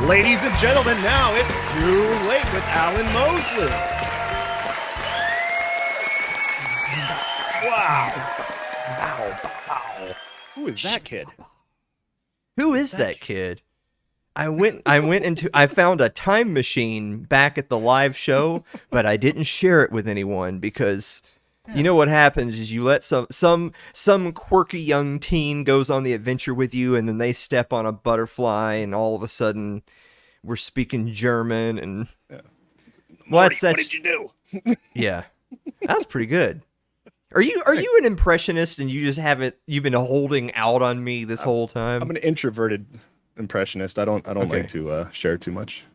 Ladies and gentlemen, now it's Too Late with Alan Mosley. Wow. Wow. Who is that kid? Who is that kid? I found a time machine back at the live show, but I didn't share it with anyone because you know what happens is you let some quirky young teen goes on the adventure with you, and then they step on a butterfly, and all of a sudden we're speaking German and Morty, what did you do? Yeah, that was pretty good. Are you an impressionist and you've been holding out on me this whole time? I'm an introverted impressionist. I don't like to share too much.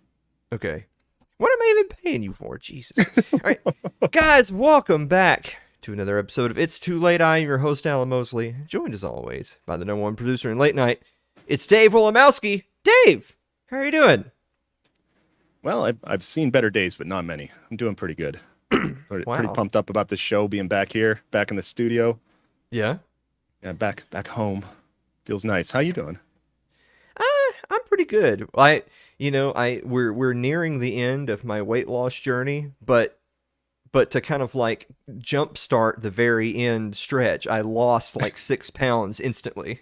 Okay. What am I even paying you for? Jesus. All right. Guys, welcome back to another episode of It's Too Late. I am your host, Alan Mosley, joined as always by the number one producer in late night. It's Dave Wolomowski. Dave, how are you doing? Well, I've seen better days, but not many. I'm doing pretty good. Pretty pumped up about this show, being back here, back in the studio. Yeah? Yeah, back home. Feels nice. How you doing? I'm pretty good. We're nearing the end of my weight loss journey, but to kind of like jumpstart the very end stretch, I lost like 6 pounds instantly.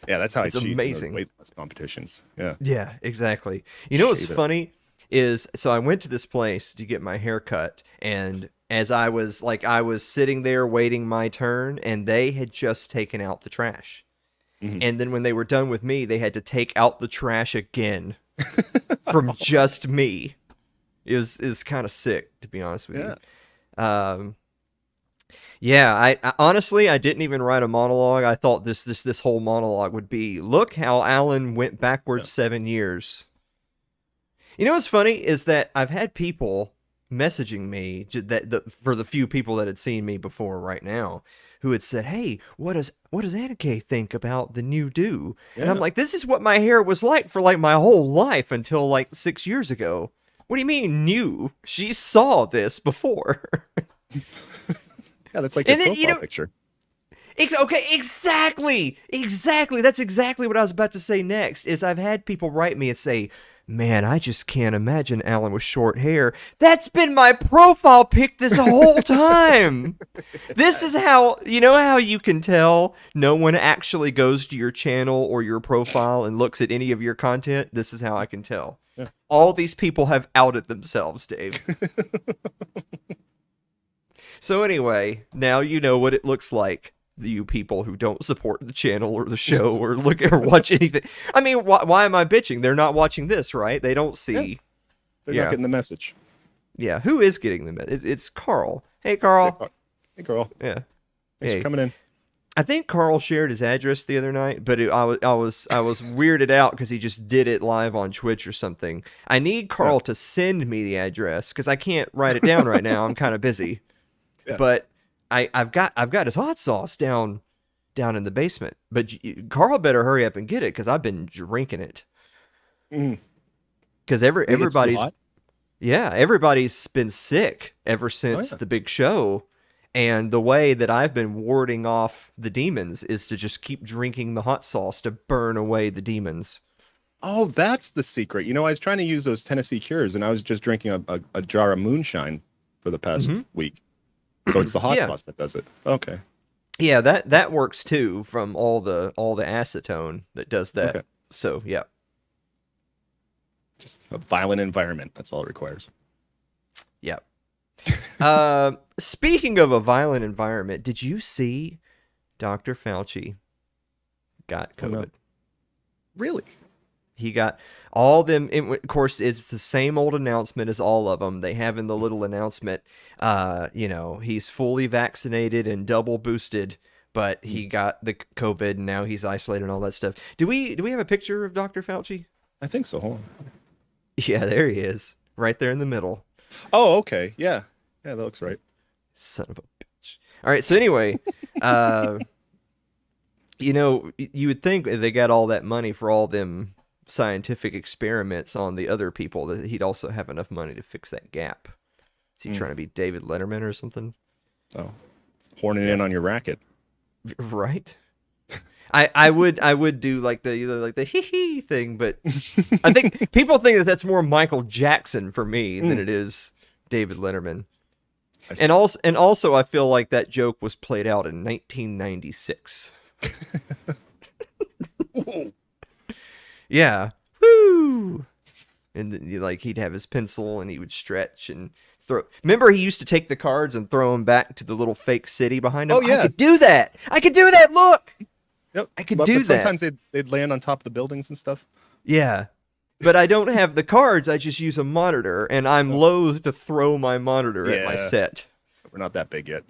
Yeah, that's how it's I cheat amazing. In weight loss competitions. Yeah. Yeah, exactly. You know what's funny is, so I went to this place to get my hair cut, and as I was sitting there waiting my turn, and they had just taken out the trash. Mm-hmm. And then when they were done with me, they had to take out the trash again from just me. It was kind of sick, to be honest with you. I honestly, I didn't even write a monologue. I thought this whole monologue would be, look how Alan went backwards 7 years. You know what's funny is that I've had people messaging me for the few people that had seen me before right now, who had said, "Hey, what does Annika think about the new do?" Yeah. And I'm like, this is what my hair was like for like my whole life until like 6 years ago. What do you mean new? She saw this before. Yeah, that's like a profile picture. Okay, exactly. That's exactly what I was about to say next. Is I've had people write me and say, "Man, I just can't imagine Alan with short hair." That's been my profile pic this whole time. This is how you can tell no one actually goes to your channel or your profile and looks at any of your content. This is how I can tell. Yeah. All these people have outed themselves, Dave. So anyway, now you know what it looks like. You people who don't support the channel or the show or look or watch anything. I mean, why am I bitching? They're not watching this, right? They don't see. Yeah. They're not getting the message. Yeah, who is getting the message? It's Carl. Hey, Carl. Hey, Carl. Yeah. Thanks for coming in. I think Carl shared his address the other night, but I was weirded out because he just did it live on Twitch or something. I need Carl to send me the address because I can't write it down right now. I'm kind of busy. Yeah. But I've got his hot sauce down in the basement. But Carl better hurry up and get it because I've been drinking it. Because everybody's been sick ever since the big show. And the way that I've been warding off the demons is to just keep drinking the hot sauce to burn away the demons. Oh, that's the secret. I was trying to use those Tennessee Cures, and I was just drinking a jar of moonshine for the past week. So it's the hot sauce that does it. Okay. Yeah, that works too, from all the acetone that does that. Okay. So yeah. Just a violent environment. That's all it requires. Yeah. Speaking of a violent environment, did you see Dr. Fauci got COVID? Oh, no. Really? He got all them. Of course, it's the same old announcement as all of them. They have in the little announcement, he's fully vaccinated and double boosted, but he got the COVID and now he's isolated and all that stuff. Do we have a picture of Dr. Fauci? I think so. Hold on. Yeah, there he is, right there in the middle. Oh, okay. Yeah, that looks right. Son of a bitch. All right. So anyway, you would think they got all that money for all them scientific experiments on the other people that he'd also have enough money to fix that gap. Is he trying to be David Letterman or something? Oh, horning in on your racket. Right. I would do like the hee hee thing, but I think people think that that's more Michael Jackson for me than it is David Letterman. And also I feel like that joke was played out in 1996. Yeah. Woo! And like he'd have his pencil and he would stretch and throw. Remember, he used to take the cards and throw them back to the little fake city behind him. Oh yeah, I could do that. I could do that. Look, yep. I could do that. Sometimes they'd land on top of the buildings and stuff. Yeah, but I don't have the cards. I just use a monitor, and I'm loath to throw my monitor at my set. We're not that big yet.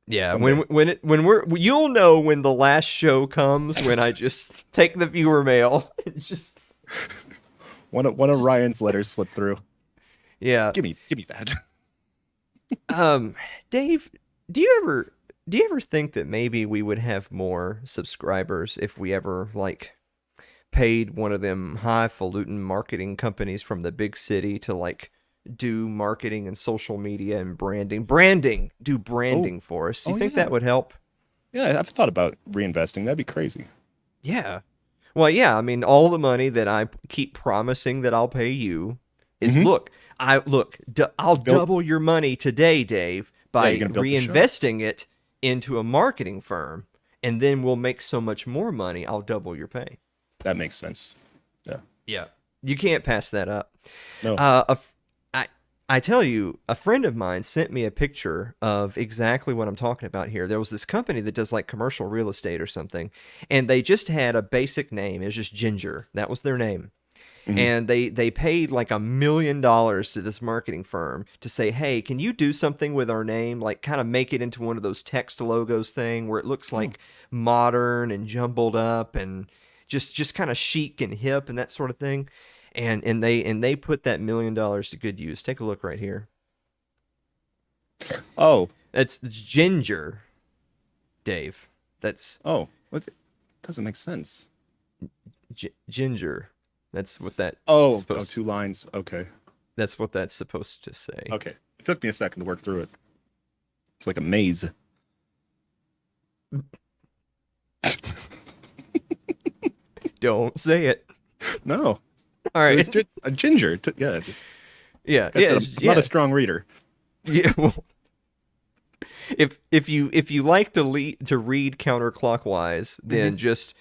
Yeah, when we're you'll know when the last show comes when I just take the viewer mail and just one of Ryan's letters slipped through. Yeah, give me that. Dave, do you ever think that maybe we would have more subscribers if we ever like paid one of them highfalutin marketing companies from the big city to like do marketing and social media and branding for us? Do you think that would help? Yeah, I've thought about reinvesting. That'd be crazy. Yeah. Well, yeah, I mean, all the money that I keep promising that I'll pay you is I'll double your money today, Dave, by reinvesting it into a marketing firm, and then we'll make so much more money, I'll double your pay. That makes sense. Yeah. Yeah. You can't pass that up. No. I tell you, a friend of mine sent me a picture of exactly what I'm talking about here. There was this company that does like commercial real estate or something, and they just had a basic name. It was just Ginger. That was their name. Mm-hmm. And they paid like $1 million to this marketing firm to say, hey, can you do something with our name? Like kind of make it into one of those text logos thing where it looks like modern and jumbled up and just kind of chic and hip and that sort of thing. And they put that $1 million to good use. Take a look right here. Oh, it's Ginger, Dave. That's what? Doesn't make sense. Ginger. That's what that. Two lines. Okay. That's what that's supposed to say. Okay. It took me a second to work through it. It's like a maze. Don't say it. No. All right. It's a Ginger. Not a strong reader. Yeah. Well, if you like to read counterclockwise, then just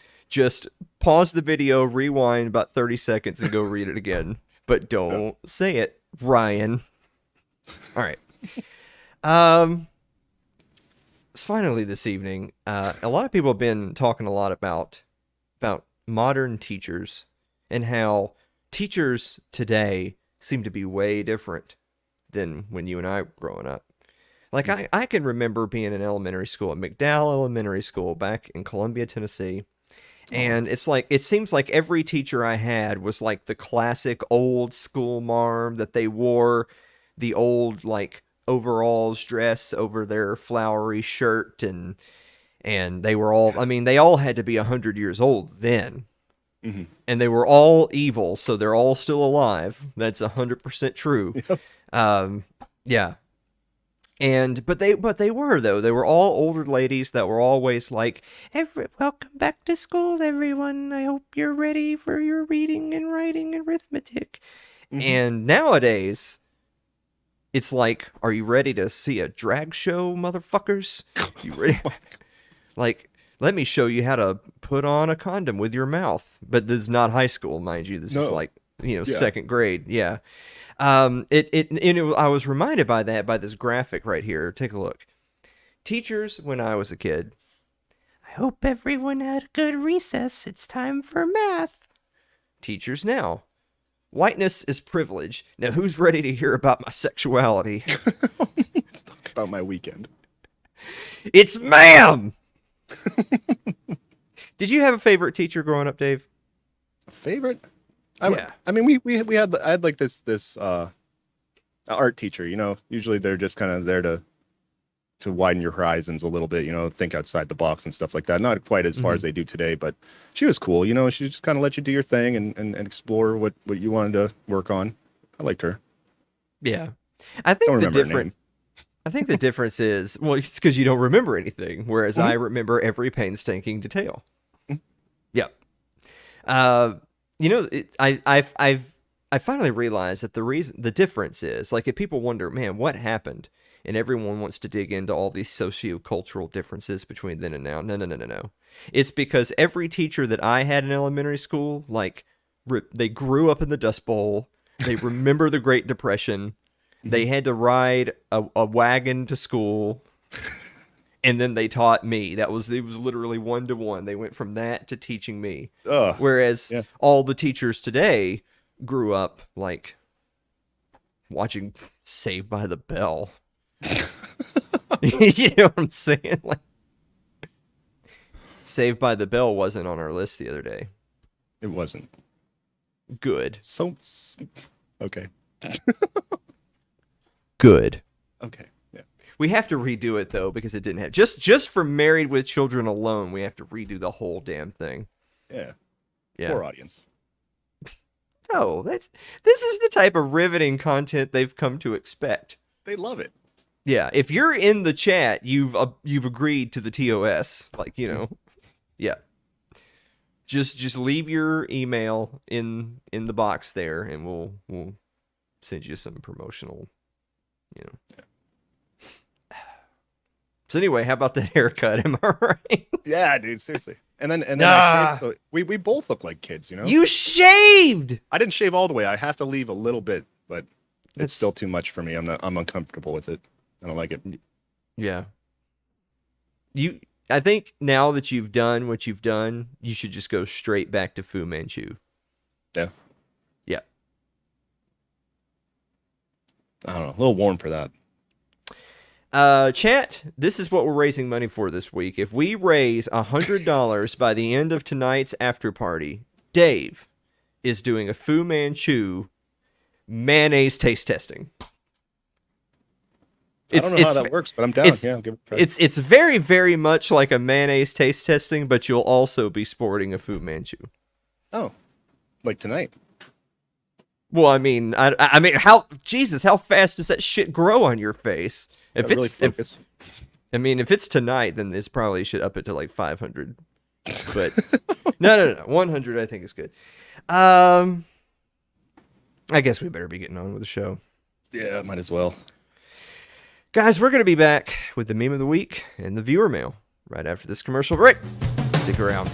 pause the video, rewind about 30 seconds, and go read it again. But don't say it, Ryan. All right. Finally this evening, a lot of people have been talking a lot about modern teachers and how teachers today seem to be way different than when you and I were growing up. Like I can remember being in elementary school at McDowell Elementary School back in Columbia, Tennessee. And it's like, it seems like every teacher I had was like the classic old school marm that they wore the old like overalls dress over their flowery shirt. And they were all, I mean, they all had to be 100 years old then. Mm-hmm. And they were all evil. So they're all still alive. That's 100% true. Yep. Yeah. But they were all older ladies that were always like, welcome back to school, everyone. I hope you're ready for your reading and writing and arithmetic. Mm-hmm. And nowadays, it's like, are you ready to see a drag show, motherfuckers? You ready? Like, let me show you how to put on a condom with your mouth. But this is not high school, mind you. This is like, second grade. Yeah. I was reminded by this graphic right here. Take a look. Teachers when I was a kid. I hope everyone had a good recess. It's time for math. Teachers now. Whiteness is privilege. Now who's ready to hear about my sexuality? Let's talk about my weekend. It's ma'am. Did you have a favorite teacher growing up, Dave? A favorite? I mean, I had like this art teacher, usually they're just kind of there to widen your horizons a little bit, think outside the box and stuff like that. Not quite as far as they do today, but she was cool. She just kind of let you do your thing and explore what you wanted to work on. I liked her. Yeah. I think I think the difference is, well, it's because you don't remember anything, whereas Mhm. I remember every painstaking detail. Mhm. Yep. I finally realized that the difference is, like, if people wonder, man, what happened? And everyone wants to dig into all these socio-cultural differences between then and now. No. It's because every teacher that I had in elementary school, like, they grew up in the Dust Bowl. They remember the Great Depression. They had to ride a wagon to school, and then they taught me. It was literally 1-to-1. They went from that to teaching me. Whereas Yeah. all the teachers today grew up like watching Saved by the Bell. You know what I'm saying? Like, Saved by the Bell wasn't on our list the other day. It wasn't. Good. So okay. Good. Okay. Yeah. We have to redo it though because it didn't have just for Married with Children alone. We have to redo the whole damn thing. Yeah. Yeah. Poor audience. No, this is the type of riveting content they've come to expect. They love it. Yeah, if you're in the chat, you've agreed to the TOS. Like, you know, yeah. Just leave your email in the box there, and we'll send you some promotional, you know. Yeah. So anyway, how about that haircut? Am I right? Yeah, dude, seriously. And then I shaved, so we both look like kids, you know. You shaved. I didn't shave all the way. I have to leave a little bit, but It's it's still too much for me. I'm uncomfortable with it. I don't like it. Yeah. I think now that you've done what you've done, you should just go straight back to Fu Manchu. Yeah. Yeah. I don't know. A little warm for that. Chat, this is what we're raising money for this week. If we raise $100 by the end of tonight's after party, Dave is doing a Fu Manchu mayonnaise taste testing. I don't know how that works, but I'm down. Yeah, I'll give it a try. It's very, very much like a mayonnaise taste testing, but you'll also be sporting a Fu Manchu. Oh, like tonight. Well, I mean, how fast does that shit grow on your face? If really focus. If it's tonight, then it's probably should up it to like 500. But no, 100 I think is good. I guess we better be getting on with the show. Yeah, might as well. Guys, we're going to be back with the meme of the week and the viewer mail right after this commercial break. Stick around.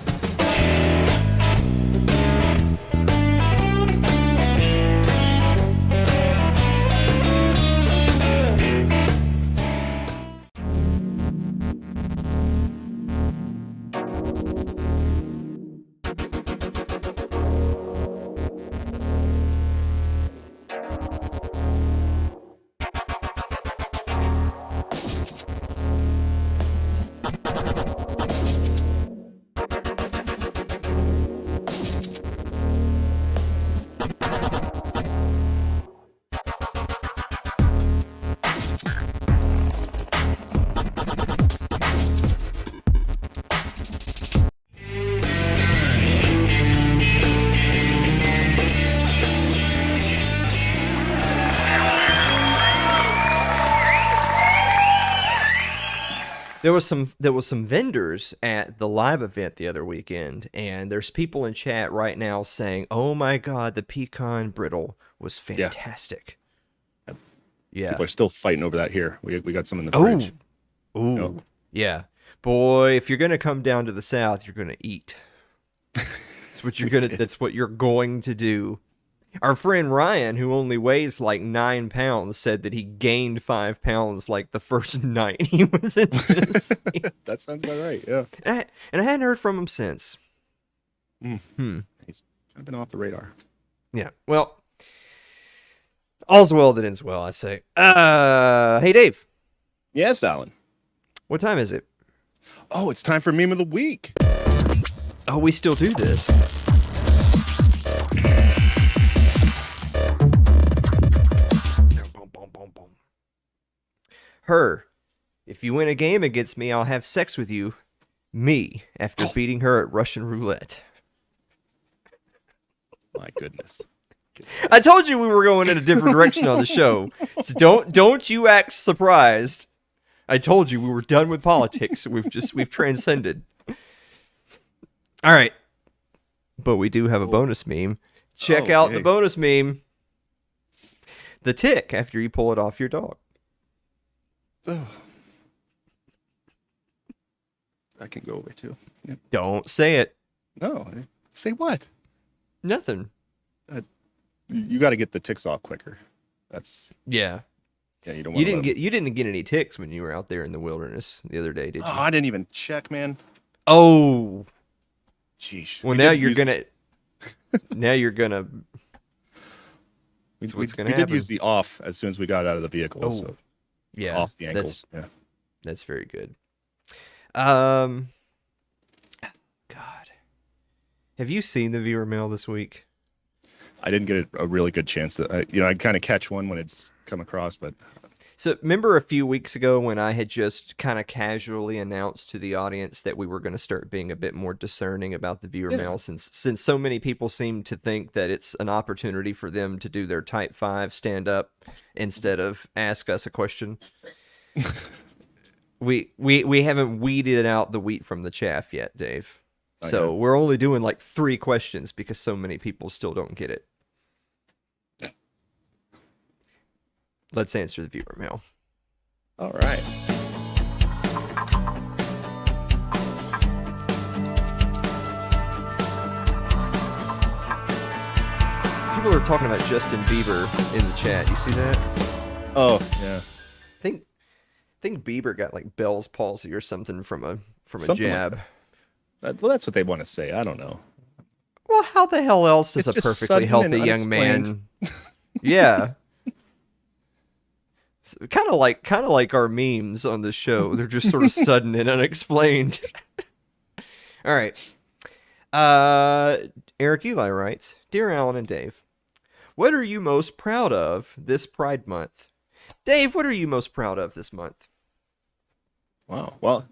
There was some vendors at the live event the other weekend, and there's people in chat right now saying, "Oh my god, the pecan brittle was fantastic." Yeah. People are still fighting over that here. We got some in the fridge. Ooh. Nope. Yeah. Boy, if you're gonna come down to the South, you're gonna eat. That's what you're going to do. Our friend Ryan, who only weighs like 9 pounds, said that he gained 5 pounds like the first night he was in Tennessee. That sounds about right, yeah. And I hadn't heard from him since. He's kind of been off the radar. Yeah. Well, all's well that ends well, I say. Hey, Dave. Yes, Alan. What time is it? Oh, it's time for meme of the week. Oh, we still do this. Her. If you win a game against me, I'll have sex with you. Me, after beating her at Russian roulette. My goodness. I told you we were going in a different direction on the show. So don't you act surprised. I told you we were done with politics. We've transcended. All right. But we do have a bonus meme. Check out the bonus meme. The tick after you pull it off your dog. Oh. I can go over too. Yep. Don't say it. No. Say what? Nothing. You got to get the ticks off quicker. That's yeah. Yeah, you don't want. You didn't get any ticks when you were out there in the wilderness the other day, did you? Oh, I didn't even check, man. Oh. Jeez. Well, now you're gonna. Now you're gonna. We did use the off as soon as we got out of the vehicle. Oh. So yeah. Off the ankles. That's very good. God. Have you seen the viewer mail this week? I didn't get a really good chance to, I'd kind of catch one when it's come across, but. So remember a few weeks ago when I had just kind of casually announced to the audience that we were going to start being a bit more discerning about the viewer mail since so many people seem to think that it's an opportunity for them to do their type 5 stand up instead of ask us a question. We haven't weeded out the wheat from the chaff yet, Dave. So we're only doing like 3 questions because so many people still don't get it. Let's answer the viewer mail. All right. People are talking about Justin Bieber in the chat. You see that? Oh, yeah. I think Bieber got like Bell's palsy or something from a jab. Like well, that's what they want to say. I don't know. Well, how the hell else is a perfectly healthy young man? Yeah. Kind of like our memes on the show. They're just sort of sudden and unexplained. All right. Eric Eli writes, Dear Alan and Dave, what are you most proud of this Pride Month? Dave, what are you most proud of this month? Wow. Well,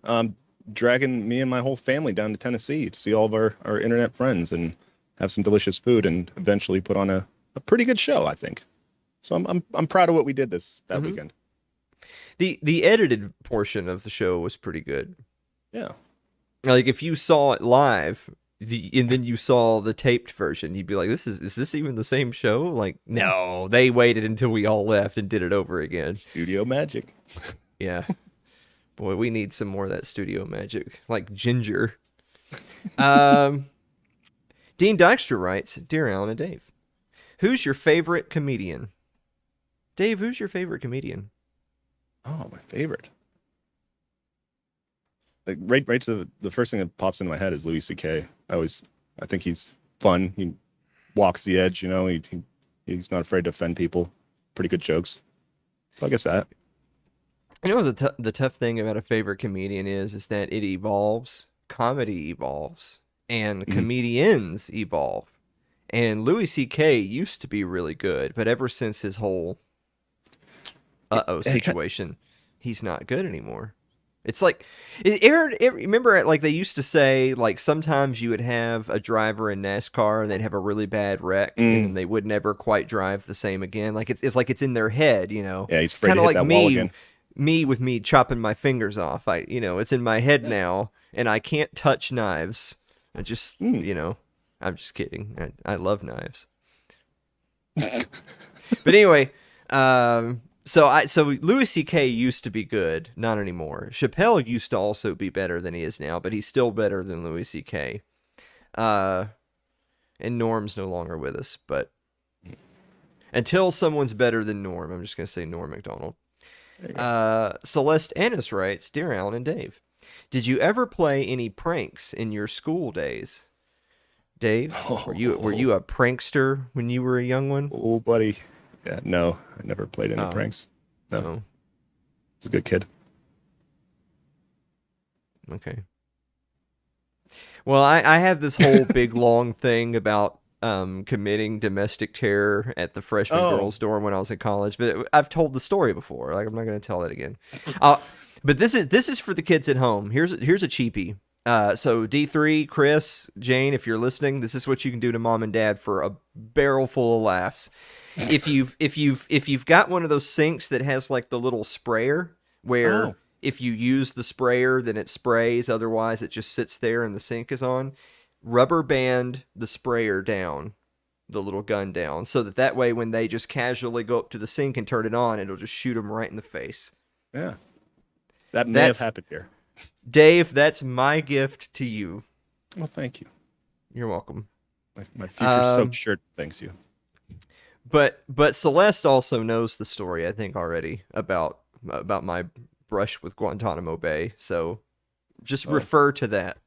dragging me and my whole family down to Tennessee to see all of our internet friends and have some delicious food and eventually put on a pretty good show, I think. So I'm proud of what we did that weekend. The edited portion of the show was pretty good. Yeah. Like if you saw it live and then you saw the taped version, you'd be like, is this even the same show? Like, no, they waited until we all left and did it over again. Studio magic. Yeah. Boy, we need some more of that studio magic. Like Ginger. Dean Dykstra writes, Dear Alan and Dave, who's your favorite comedian? Dave, who's your favorite comedian? Oh, my favorite. Like right to the first thing that pops into my head is Louis C.K. I think he's fun. He walks the edge, he's not afraid to offend people. Pretty good jokes. So I guess that. You know what the tough thing about a favorite comedian is that it evolves, comedy evolves, and comedians evolve. And Louis C.K. used to be really good, but ever since his whole situation, he's not good anymore. It's like, remember, like they used to say, like sometimes you would have a driver in NASCAR and they'd have a really bad wreck and they would never quite drive the same again. Like it's like it's in their head, Yeah, he's afraid to hit that wall again. Me chopping my fingers off. It's in my head now, and I can't touch knives. I just, I'm just kidding. I love knives. But anyway, so Louis C.K. used to be good, not anymore. Chappelle used to also be better than he is now, but he's still better than Louis C.K. And Norm's no longer with us, but until someone's better than Norm, I'm just going to say Norm Macdonald. Celeste Annis writes, Dear Alan and Dave, did you ever play any pranks in your school days? Dave, were you a prankster when you were a young one? Oh, buddy. Yeah, no, I never played any pranks. No. I was a good kid. Okay. Well, I have this whole big long thing about committing domestic terror at the freshman girls' dorm when I was in college, but I've told the story before. Like I'm not going to tell it again. But this is for the kids at home. Here's a cheapie. So D3, Chris, Jane, if you're listening, this is what you can do to mom and dad for a barrel full of laughs. If you've got one of those sinks that has like the little sprayer where Oh, if you use the sprayer then it sprays, otherwise it just sits there and the sink is on. Rubber band the sprayer down, the little gun down, so that way when they just casually go up to the sink and turn it on, it'll just shoot them right in the face. yeah. That may have That's happened here. Dave. That's my gift to you. Well, thank you. You're welcome. My future soaked shirt thanks you. But Celeste also knows the story, I think, already about my brush with Guantanamo Bay. So just refer to that.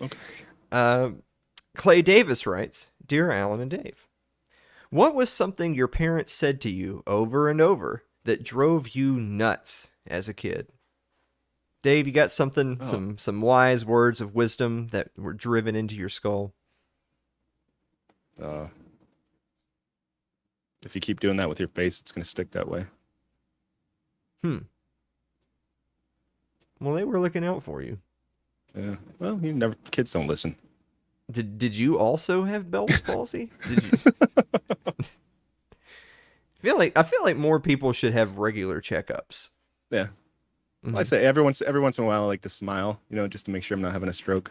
Okay. Clay Davis writes, "Dear Alan and Dave, what was something your parents said to you over and over that drove you nuts as a kid?" Dave, you got something, some wise words of wisdom that were driven into your skull? If you keep doing that with your face, it's going to stick that way. Well, they were looking out for you. Yeah. Well, kids don't listen. Did you also have Bell's palsy? Did you? I feel like more people should have regular checkups. Yeah. Mm-hmm. Well, I say every once in a while I like to smile, just to make sure I'm not having a stroke.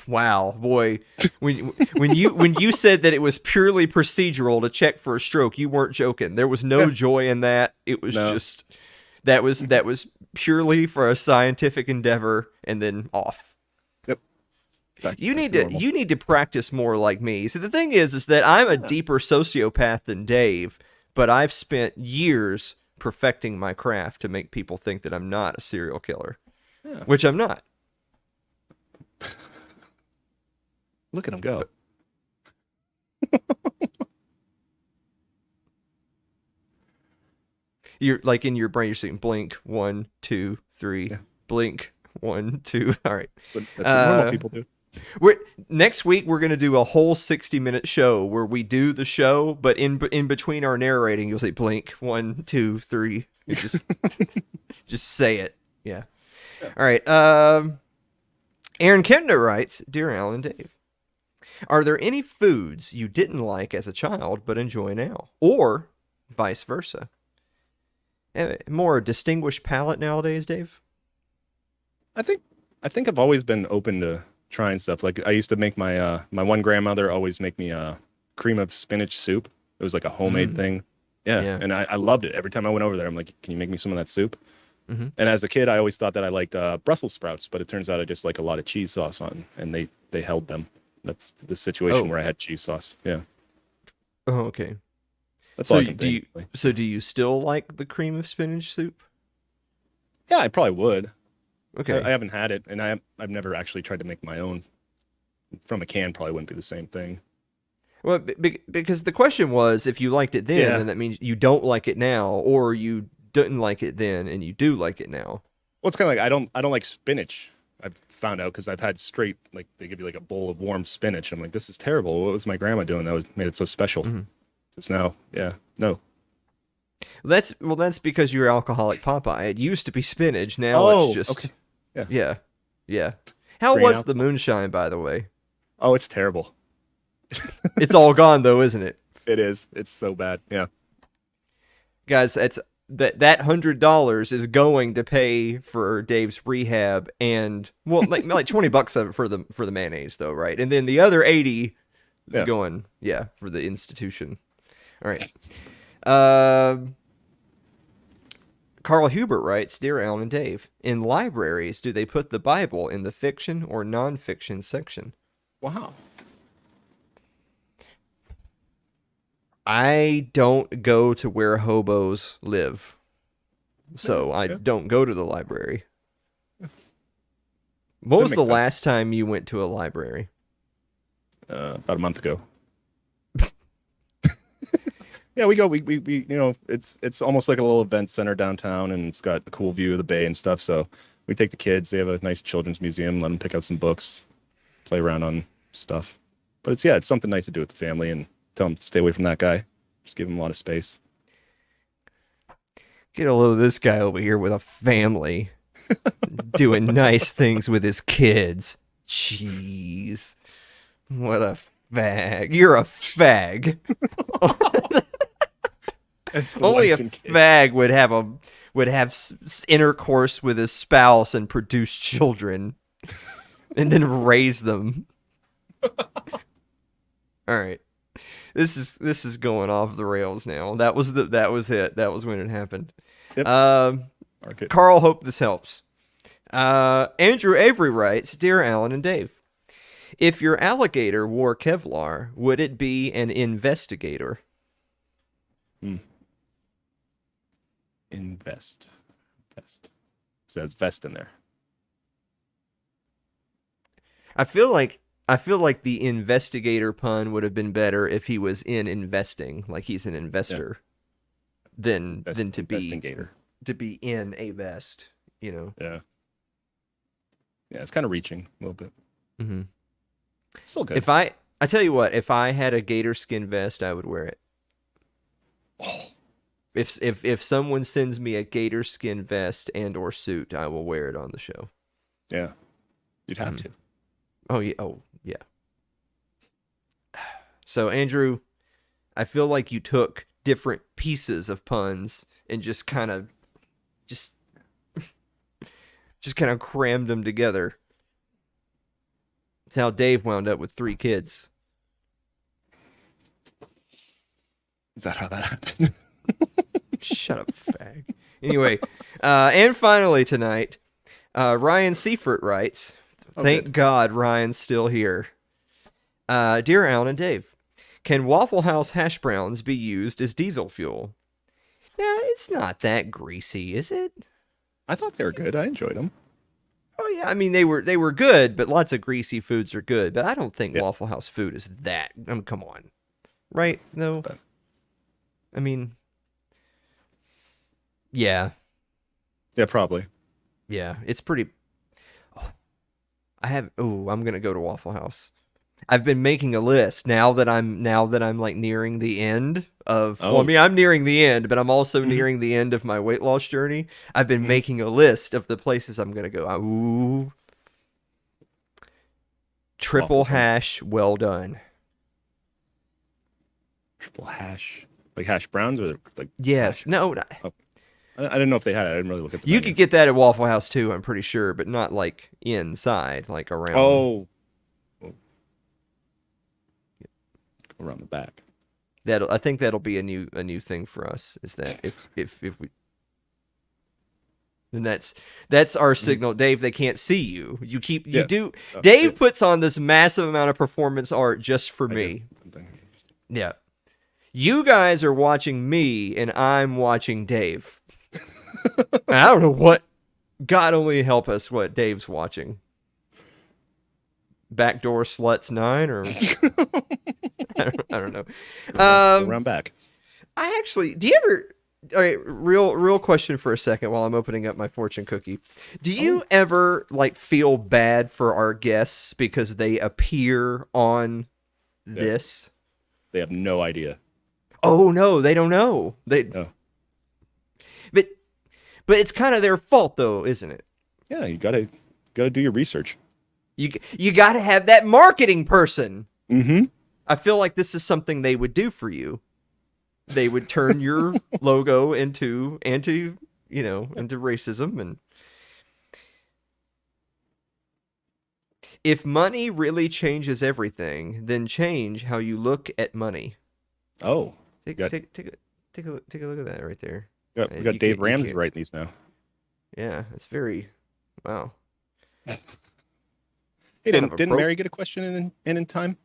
Wow, boy. When you said that it was purely procedural to check for a stroke, you weren't joking. There was no joy in that. It was just that was purely for a scientific endeavor and then off. Yep. You need to practice more like me. So the thing is that I'm a deeper sociopath than Dave, but I've spent years perfecting my craft to make people think that I'm not a serial killer, which I'm not. Look at him go. You're like in your brain, you're saying blink 1, 2, 3, blink 1, 2. All right. But that's what normal people do. Next week we're gonna do a whole 60-minute show where we do the show, but in between our narrating, you'll say blink 1, 2, 3. You just say it. Yeah. All right. Aaron Kemner writes, "Dear Alan and Dave, are there any foods you didn't like as a child but enjoy now, or vice versa? More distinguished palate nowadays, Dave?" I think I've always been open to trying stuff. Like I used to make my one grandmother always make me a cream of spinach soup. It was like a homemade thing. Yeah. And I loved it. Every time I went over there, I'm like, "Can you make me some of that soup?" Mm-hmm. And as a kid, I always thought that I liked Brussels sprouts, but it turns out I just like a lot of cheese sauce on, and they held them. That's the situation where I had cheese sauce. Yeah. Oh, okay. That's all I can think. So do you still like the cream of spinach soup? Yeah, I probably would. Okay. I haven't had it, and I've never actually tried to make my own. From a can, probably wouldn't be the same thing. Well, because the question was, if you liked it then that means you don't like it now, or you didn't like it then and you do like it now. Well, it's kind of like I don't like spinach. I've found out because I've had straight, like they give you like a bowl of warm spinach. I'm like, this is terrible. What was my grandma doing that made it so special? Mm-hmm. It's now, no. That's because you're alcoholic Popeye. It used to be spinach. Now it's just okay. Yeah. How Green was apple. the moonshine, by the way? Oh, it's terrible. It's all gone though, isn't it? It is. It's so bad. Yeah. Guys, that $100 is going to pay for Dave's rehab and like $20 of it for the mayonnaise though, right? And then the other 80 is going for the institution. All right. Carl Hubert writes, "Dear Alan and Dave, in libraries, do they put the Bible in the fiction or nonfiction section?" Wow. I don't go to where hobos live, so I don't go to the library. What was the last time you went to a library? About a month ago. Yeah, we go. We it's almost like a little event center downtown, and it's got a cool view of the bay and stuff. So we take the kids. They have a nice children's museum. Let them pick up some books, play around on stuff. But it's something nice to do with the family, and tell them to stay away from that guy. Just give him a lot of space. Get a load of this guy over here with a family. Doing nice things with his kids. Jeez. What a fag. You're a fag. Only a fag would have intercourse with his spouse and produce children and then raise them. All right. This is going off the rails now. That was it. That was when it happened. Yep. Carl, hope this helps. Andrew Avery writes, Dear Alan and Dave, if your alligator wore Kevlar, would it be an investigator? Vest. Says vest in there. I feel like the investigator pun would have been better if he was in investing, like he's an investor, than to be in a vest, you know. Yeah. Yeah, it's kind of reaching a little bit. Mm-hmm. Still good. If I tell you what, if I had a gator skin vest, I would wear it. Oh. If someone sends me a gator skin vest and or suit, I will wear it on the show. Yeah, you'd have to. Oh yeah. So Andrew, I feel like you took different pieces of puns and just kind of crammed them together. That's how Dave wound up with 3 kids. Is that how that happened? Shut up, fag. Anyway, and finally tonight, Ryan Seifert writes, Thank God Ryan's still here. Dear Alan and Dave, can Waffle House hash browns be used as diesel fuel? Now, it's not that greasy, is it? I thought they were good. I enjoyed them. Oh yeah, I mean they were good, but lots of greasy foods are good. But I don't think Waffle House food is that. Come on, right? No, I mean, yeah, probably. Yeah, it's pretty. I'm gonna go to Waffle House. I've been making a list now that I'm like nearing the end of. Well, I mean, I'm nearing the end, but I'm also nearing the end of my weight loss journey. I've been making a list of the places I'm gonna go. Ooh, triple hash, well done. Triple hash, like hash browns, or like yes, hash? No. I didn't know if they had it. I didn't really look at the You could get that at Waffle House too, I'm pretty sure, but not like inside, like around. Oh. Around the back. I think that'll be a new thing for us. Is that if we. And that's our signal, Dave. They can't see you. You do. Dave puts on this massive amount of performance art just for me. Yeah, you guys are watching me, and I'm watching Dave. And I don't know what. God only help us what Dave's watching. Backdoor Sluts 9 or I don't know. Around back. I actually. Do you ever? All right, real question for a second while I'm opening up my fortune cookie. Do you ever like feel bad for our guests because they appear on this? They have no idea. Oh no, they don't know. But it's kind of their fault though, isn't it? Yeah, you gotta do your research. You gotta have that marketing person. Mm-hmm. I feel like this is something they would do for you. They would turn your logo into racism. And if money really changes everything, then change how you look at money. Oh, take a look at that right there. We got Dave Ramsey writing these now. Yeah, it's very wow. Hey, didn't Mary get a question in time?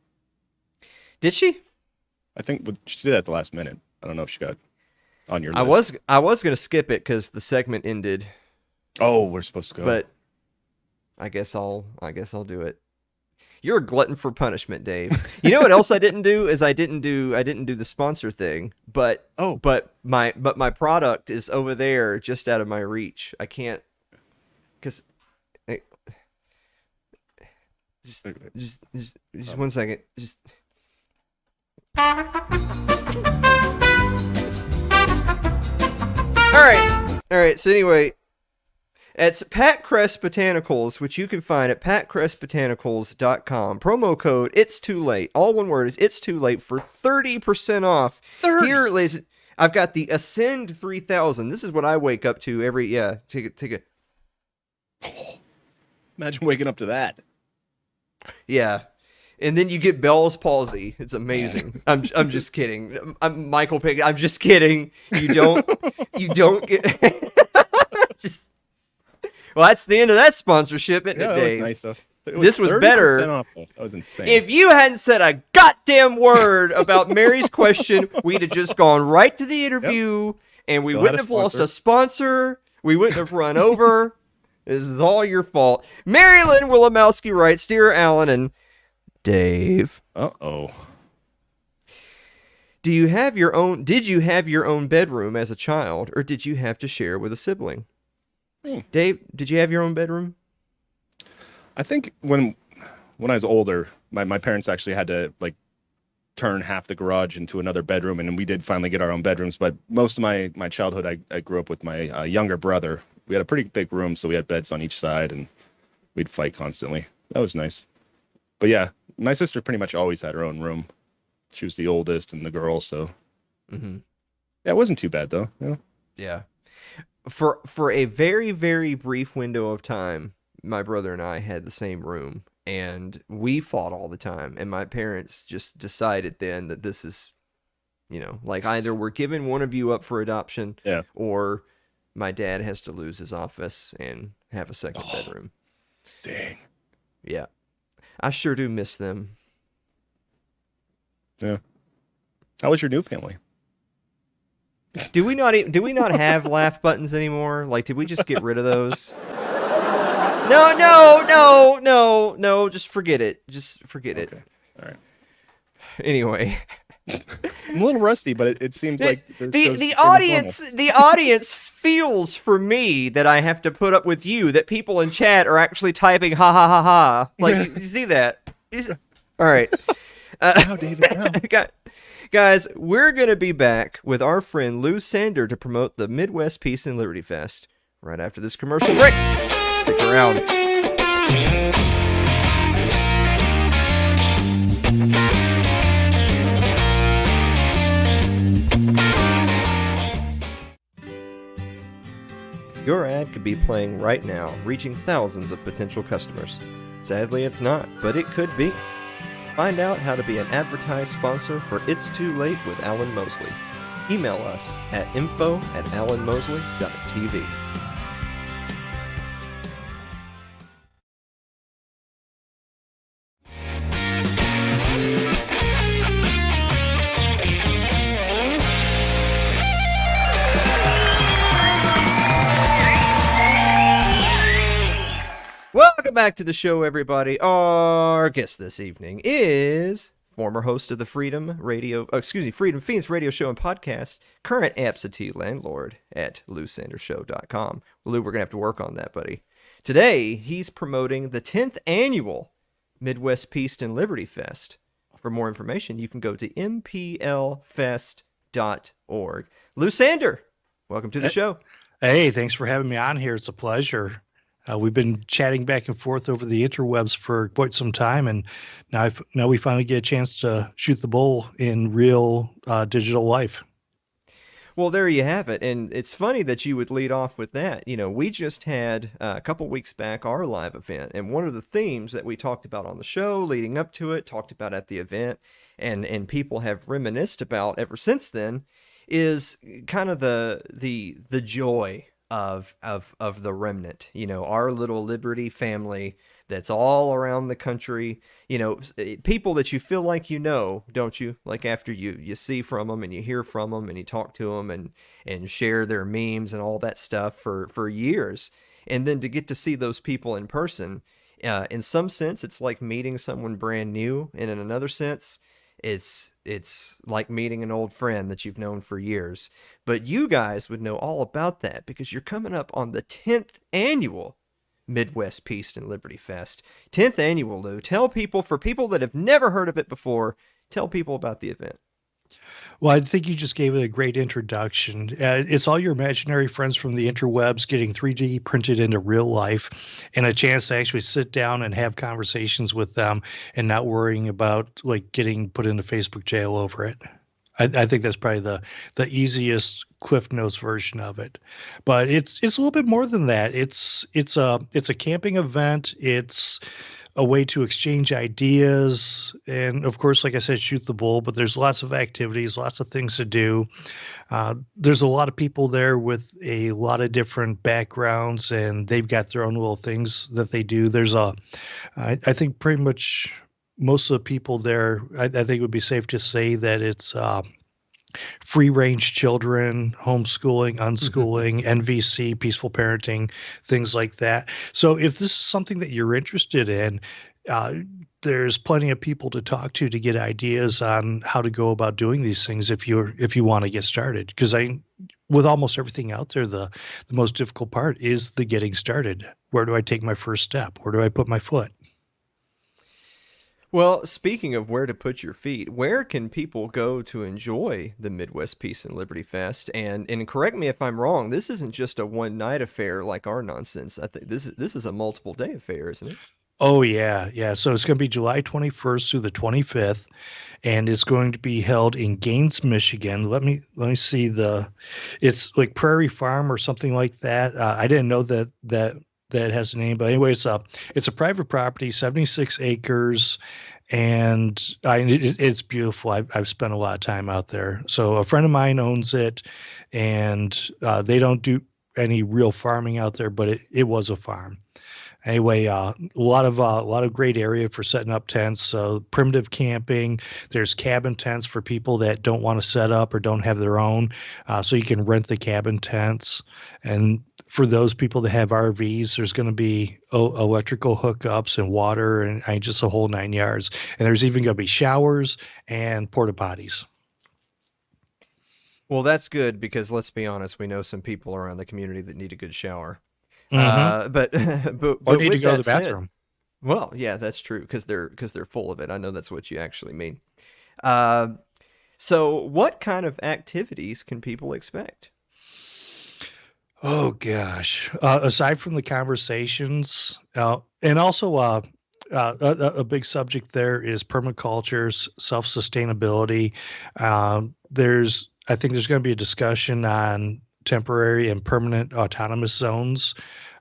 Did she? I think she did at the last minute. I don't know if she got on your list. I was gonna skip it because the segment ended. Oh, we're supposed to go. But I guess I'll do it. You're a glutton for punishment, Dave. You know what else I didn't do is I didn't do the sponsor thing. But my product is over there, just out of my reach. I can't because. Just 1 second. Just. All right. So anyway, It's Pat Crest Botanicals, which you can find at patcrestbotanicals.com. Promo code It's Too Late. All one word is It's Too Late for 30% off. 30. Here, ladies, I've got the Ascend 3000. This is what I wake up to every take a. Imagine waking up to that. Yeah. And then you get Bell's palsy. It's amazing. I'm just kidding. I'm Michael Pick. I'm just kidding. You don't get just. Well, that's the end of that sponsorship, isn't it, Dave? That was nice. This was better. Off. That was insane. If you hadn't said a goddamn word about Mary's question, we'd have just gone right to the interview, and we wouldn't have lost a sponsor. We wouldn't have run over. This is all your fault. Marilyn Wilimowski writes, Dear Alan and Dave. Uh-oh. Did you have your own bedroom as a child, or did you have to share with a sibling? Dave, did you have your own bedroom? I think when I was older, my parents actually had to like turn half the garage into another bedroom, and we did finally get our own bedrooms. But most of my childhood, I grew up with my younger brother. We had a pretty big room, so we had beds on each side, and we'd fight constantly. That was nice. But yeah, my sister pretty much always had her own room. She was the oldest and the girl, so yeah, it wasn't too bad though. Yeah. For a very, very brief window of time, my brother and I had the same room, and we fought all the time. And my parents just decided then that this is, like either we're giving one of you up for adoption, or my dad has to lose his office and have a second bedroom. Dang. Yeah. I sure do miss them. Yeah. How was your new family? Do we not have laugh buttons anymore? Like, did we just get rid of those? No. Just forget it. Just forget it. All right. Anyway. I'm a little rusty, but it seems like the audience feels for me that I have to put up with you, that people in chat are actually typing ha ha ha ha. Like, you see that? All right. Now, David, now. Guys, we're going to be back with our friend Lou Sander to promote the Midwest Peace and Liberty Fest right after this commercial break. Stick around. Your ad could be playing right now, reaching thousands of potential customers. Sadly, it's not, but it could be. Find out how to be an advertised sponsor for It's Too Late with Alan Mosley. Email us at info@alanmosley.tv. Welcome back to the show, everybody. Our guest this evening is former host of the Freedom Phoenix radio show and podcast, current absentee landlord at LouSandersShow.com. Lou, we're going to have to work on that, buddy. Today, he's promoting the 10th annual Midwest Peace and Liberty Fest. For more information, you can go to mplfest.org. Lou Sander, welcome to the show. Hey, thanks for having me on here. It's a pleasure. We've been chatting back and forth over the interwebs for quite some time, and now we finally get a chance to shoot the bull in real digital life. Well, there you have it, and it's funny that you would lead off with that. We just had a couple weeks back our live event, and one of the themes that we talked about on the show leading up to it, talked about at the event, and people have reminisced about ever since then, is kind of the joy of the remnant, our little Liberty family that's all around the country, people that you feel like don't you? Like after you see from them and you hear from them and you talk to them and share their memes and all that stuff for years. And then to get to see those people in person, in some sense, it's like meeting someone brand new. And in another sense, it's like meeting an old friend that you've known for years. But you guys would know all about that because you're coming up on the 10th annual Midwest Peace and Liberty Fest. 10th annual, Lou. Tell people, for people that have never heard of it before, tell people about the event. Well, I think you just gave it a great introduction. It's all your imaginary friends from the interwebs getting 3D printed into real life, and a chance to actually sit down and have conversations with them and not worrying about like getting put into Facebook jail over it. I think that's probably the easiest Cliff Notes version of it, but it's a little bit more than that. It's a camping event. It's a way to exchange ideas, and of course, like I said, shoot the bull. But there's lots of activities, lots of things to do. There's a lot of people there with a lot of different backgrounds, and they've got their own little things that they do. I think pretty much most of the people there, I think it would be safe to say that it's free range children, homeschooling, unschooling, NVC, peaceful parenting, things like that. So if this is something that you're interested in, there's plenty of people to talk to get ideas on how to go about doing these things if you want to get started. Because with almost everything out there, the most difficult part is the getting started. Where do I take my first step? Where do I put my foot? Well, speaking of where to put your feet, where can people go to enjoy the Midwest Peace and Liberty Fest? And correct me if I'm wrong, this isn't just a one night affair like our nonsense. I think this is a multiple day affair, isn't it? Oh yeah, yeah. So it's going to be July 21st through the 25th, and it's going to be held in Gaines, Michigan. Let me see it's like Prairie Farm or something like that. I didn't know that has a name, but anyway, it's a private property, 76 acres, and it's beautiful. I've spent a lot of time out there. So a friend of mine owns it, and they don't do any real farming out there, but it was a farm. Anyway, a lot of great area for setting up tents. So primitive camping. There's cabin tents for people that don't want to set up or don't have their own. So you can rent the cabin tents. And for those people that have RVs, there's going to be electrical hookups and water and just a whole 9 yards. And there's even going to be showers and porta potties. Well, that's good because let's be honest, we know some people around the community that need a good shower. But or need to with go to that the bathroom. Said, well, yeah, that's true because they're full of it. I know that's what you actually mean. So what kind of activities can people expect? Oh gosh. Aside from the conversations, and also a big subject there is permaculture, self-sustainability. I think there's going to be a discussion on temporary and permanent autonomous zones.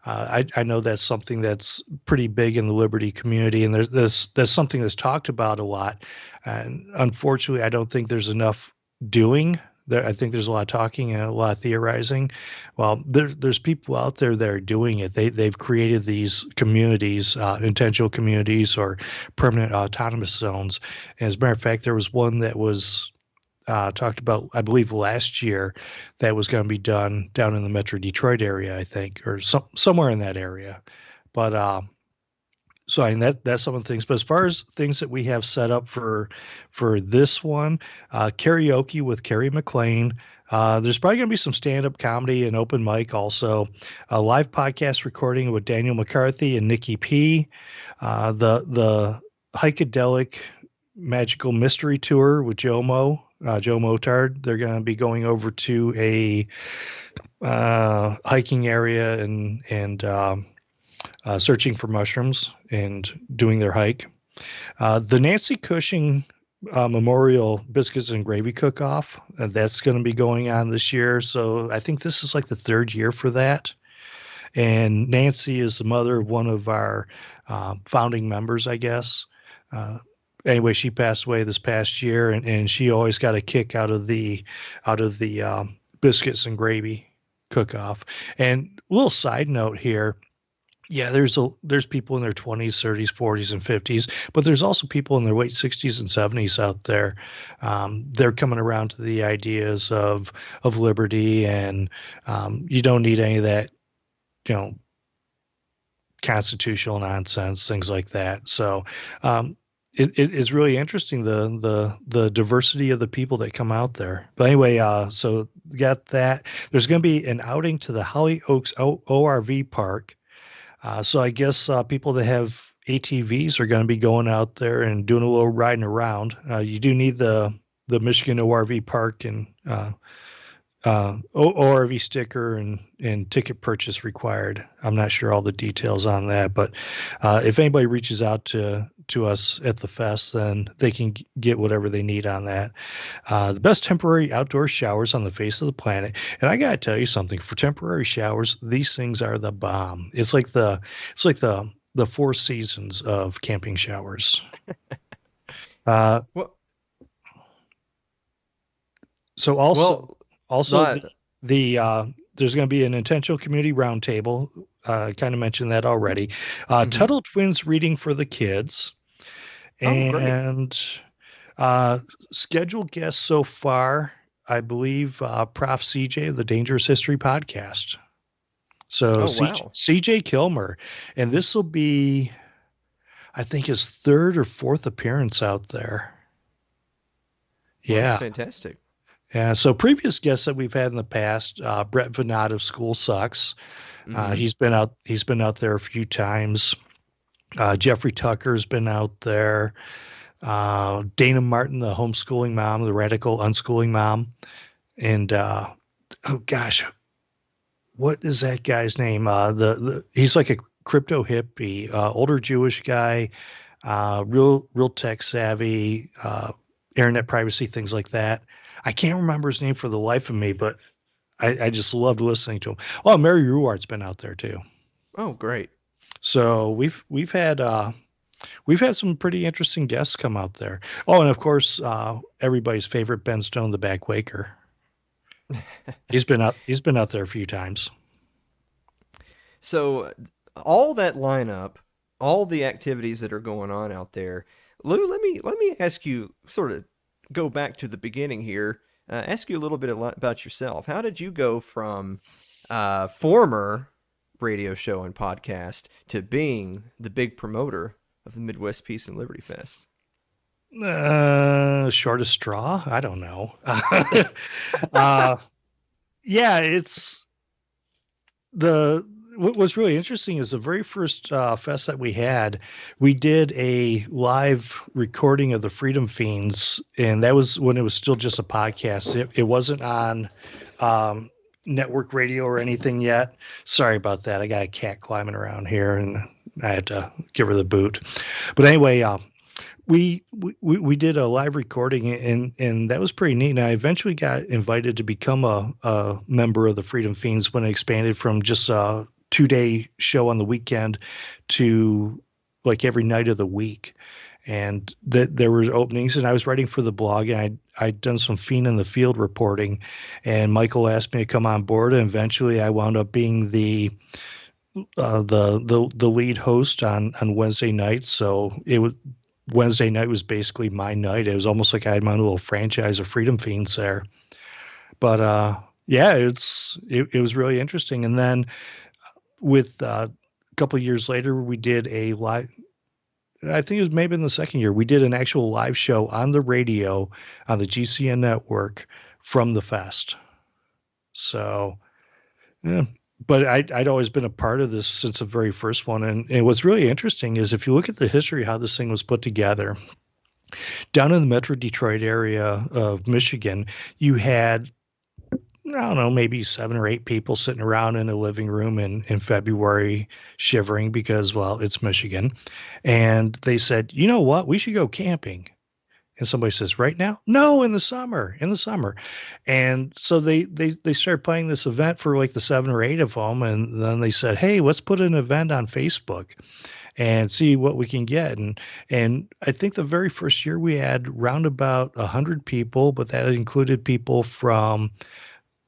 I know that's something that's pretty big in the Liberty community, and that's something that's talked about a lot. And unfortunately, I don't think there's enough doing there. I think there's a lot of talking and a lot of theorizing. Well, there's people out there that are doing it. They've created these communities, intentional communities or permanent autonomous zones. And as a matter of fact, there was one that was talked about, I believe, last year that was going to be done down in the Metro Detroit area, I think, or somewhere in that area. But so I mean, that's some of the things. But as far as things that we have set up for this one, karaoke with Carrie McLean. There's probably going to be some stand-up comedy and open mic also. A live podcast recording with Daniel McCarthy and Nikki P. The Hikadelic Magical Mystery Tour with Joe Motard. They're going to be going over to a hiking area and searching for mushrooms and doing their hike. The Nancy Cushing Memorial Biscuits and Gravy Cook-Off, that's going to be going on this year. So I think this is like the third year for that. And Nancy is the mother of one of our founding members, I guess. Anyway, she passed away this past year, and she always got a kick out of the biscuits and gravy cook-off. And a little side note here. Yeah, there's people in their 20s, 30s, 40s, and 50s, but there's also people in their late 60s and 70s out there. They're coming around to the ideas of liberty, and you don't need any of that, constitutional nonsense, things like that. So it is really interesting the diversity of the people that come out there. But anyway, so got that. There's going to be an outing to the Holly Oaks ORV Park. So I guess people that have ATVs are going to be going out there and doing a little riding around. You do need the the Michigan ORV park and ORV sticker and ticket purchase required. I'm not sure all the details on that, but if anybody reaches out to us at the fest, then they can get whatever they need on that. The best temporary outdoor showers on the face of the planet. And I gotta tell you something, for temporary showers, these things are the bomb. It's like the Four Seasons of camping showers. Well, so also there's going to be an intentional community roundtable. Kind of mentioned that already. Tuttle Twins reading for the kids, and scheduled guests so far, I believe, Prof. CJ of the Dangerous History podcast. So CJ Kilmer, and this will be, I think, his third or fourth appearance out there. Well, that's fantastic. Yeah. So previous guests that we've had in the past, Brett Venat of School Sucks. He's been out there a few times. Jeffrey Tucker's been out there. Dana Martin, the homeschooling mom, the radical unschooling mom. And, oh gosh, what is that guy's name? He's like a crypto hippie, older Jewish guy, real tech savvy, internet privacy, things like that. I can't remember his name for the life of me, but I just loved listening to him. Oh, Mary Ruwart's been out there too. Oh, great. So we've had some pretty interesting guests come out there. Oh, and of course, everybody's favorite Ben Stone, the back waker. He's been out there a few times. So all that lineup, all the activities that are going on out there, Lou, let me ask you, sort of go back to the beginning here, ask you a little bit about yourself. How did you go from former radio show and podcast to being the big promoter of the Midwest Peace and Liberty Fest? Shortest straw? I don't know. Yeah, it's what was really interesting is the very first fest that we had, we did a live recording of the Freedom Fiends, and that was when it was still just a podcast. It wasn't on network radio or anything yet. Sorry about that. I got a cat climbing around here, and I had to give her the boot. But anyway, we did a live recording, and that was pretty neat. And I eventually got invited to become a member of the Freedom Fiends when it expanded from just a 2-day show on the weekend to like every night of the week. And there were openings, and I was writing for the blog, and I'd done some Fiend in the Field reporting, and Michael asked me to come on board, and eventually I wound up being the lead host on Wednesday nights. So Wednesday night was basically my night. It was almost like I had my own little franchise of Freedom Fiends there. But yeah, it was really interesting. And then with a couple of years later, we did a live, I think it was maybe in the second year, we did an actual live show on the radio on the GCN network from the fest. So, yeah. But I'd always been a part of this since the very first one. And what's really interesting is if you look at the history, how this thing was put together, down in the Metro Detroit area of Michigan, you had, I don't know, maybe 7 or 8 people sitting around in a living room in February shivering because, well, it's Michigan. And they said, you know what, we should go camping. And somebody says, right now? No, in the summer. And so they started planning this event for like the 7 or 8 of them. And then they said, hey, let's put an event on Facebook and see what we can get. And I think the very first year we had round about 100 people, but that included people from,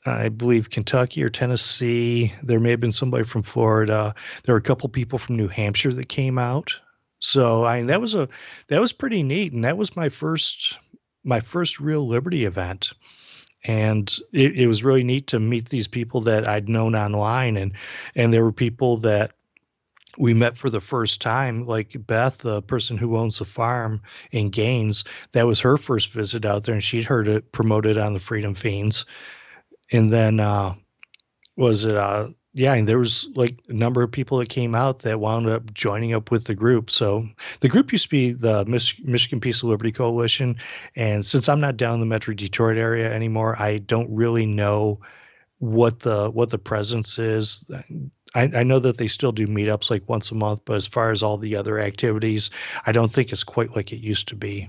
I believe, Kentucky or Tennessee. There may have been somebody from Florida. There were a couple people from New Hampshire that came out. So I mean, that was pretty neat, and that was my first real Liberty event, and it was really neat to meet these people that I'd known online, and there were people that we met for the first time, like Beth, the person who owns the farm in Gaines. That was her first visit out there, and she'd heard it promoted on the Freedom Fiends, and then Yeah, and there was like a number of people that came out that wound up joining up with the group. So the group used to be the Michigan Peace and Liberty Coalition, and since I'm not down in the Metro Detroit area anymore, I don't really know what the presence is. I know that they still do meetups like once a month, but as far as all the other activities, I don't think it's quite like it used to be.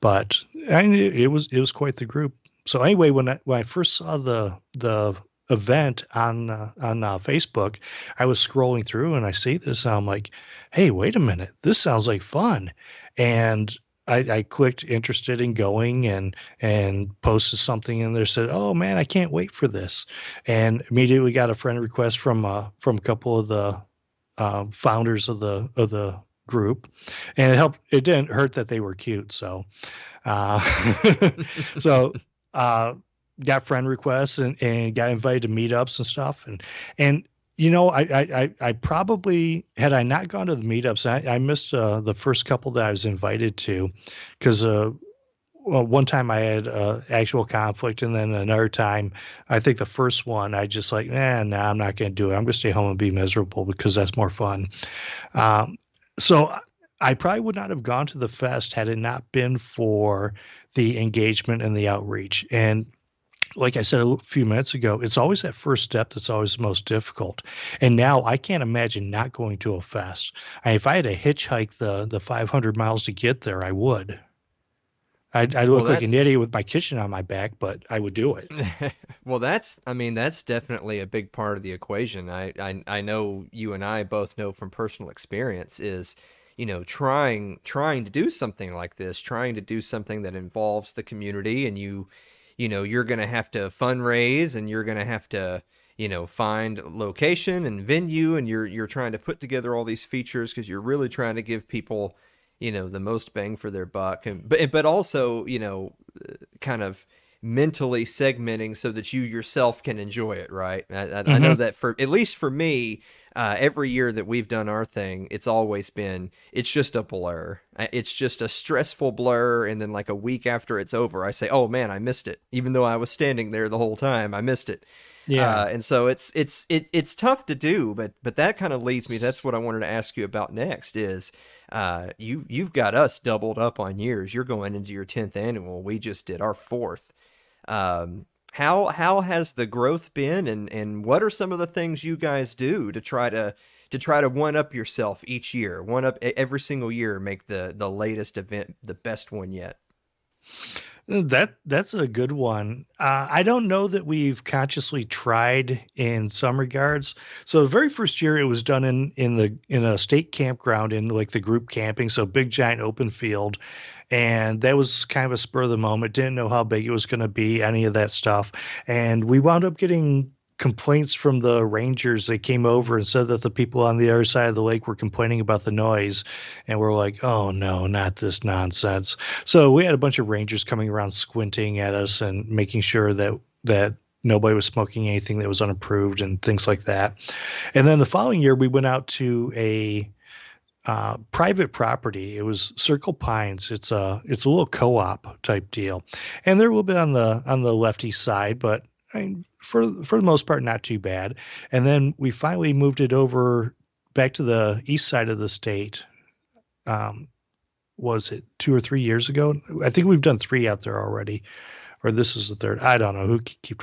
But it was quite the group. So anyway, when I first saw the event on Facebook, I was scrolling through and I see this and I'm like, hey, wait a minute, this sounds like fun. And I clicked interested in going and posted something in there, said, oh man, I can't wait for this. And immediately got a friend request from a couple of the founders of the group, and it helped. It didn't hurt that they were cute. So uh, so got friend requests and got invited to meetups and stuff. And you know, I probably, had I not gone to the meetups, I missed the first couple that I was invited to, because well, one time I had actual conflict, and then another time, I think the first one, I just like, nah, I'm not going to do it. I'm going to stay home and be miserable because that's more fun. So I probably would not have gone to the fest had it not been for the engagement and the outreach. And like I said a few minutes ago, it's always that first step that's always the most difficult. And now I can't imagine not going to a fest. If I had to hitchhike the 500 miles to get there, I would. I'd look like an idiot with my kitchen on my back, but I would do it. Well, that's definitely a big part of the equation. I know you and I both know from personal experience is, trying to do something like this, trying to do something that involves the community, and you're going to have to fundraise, and you're going to have to, find location and venue, and you're trying to put together all these features because you're really trying to give people, the most bang for their buck, but also, kind of mentally segmenting so that you yourself can enjoy it, right? I know that for, at least for me, every year that we've done our thing, it's always been, it's just a blur. It's just a stressful blur. And then like a week after it's over, I say, oh man, I missed it. Even though I was standing there the whole time, I missed it. Yeah. And so it's tough to do, but that kind of leads me, that's what I wanted to ask you about next is, you've got us doubled up on years. You're going into your 10th annual. We just did our 4th. How has the growth been, and what are some of the things you guys do to try to one up yourself each year, one up every single year, make the latest event the best one yet? That's a good one. I don't know that we've consciously tried in some regards. So the very first year it was done in a state campground, in like the group camping, so big giant open field, and that was kind of a spur of the moment. Didn't know how big it was going to be, any of that stuff, and we wound up getting complaints from the rangers. They came over and said that the people on the other side of the lake were complaining about the noise, and we're like, oh no, not this nonsense. So we had a bunch of rangers coming around squinting at us and making sure that nobody was smoking anything that was unapproved and things like that. And then the following year we went out to a private property. It was Circle Pines. It's a little co-op type deal, and they're a little bit on the lefty side, but for the most part, not too bad. And then we finally moved it over back to the east side of the state. Was it 2 or 3 years ago? I think we've done 3 out there already, or this is the 3rd. I don't know. Who could keep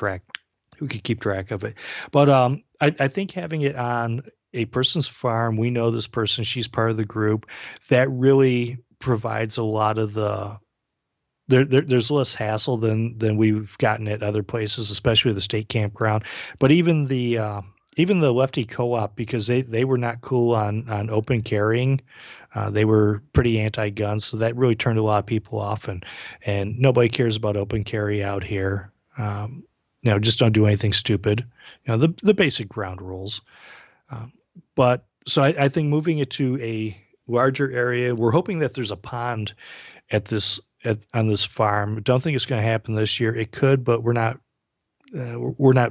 track of it? But I think having it on a person's farm, we know this person, she's part of the group, that really provides a lot of there's less hassle than we've gotten at other places, especially the state campground. But even the lefty co-op, because they were not cool on open carrying, they were pretty anti-gun, so that really turned a lot of people off, and nobody cares about open carry out here. Just don't do anything stupid. The basic ground rules. But so I think moving it to a larger area, we're hoping that there's a pond on this farm. Don't think it's going to happen this year. It could, but we're not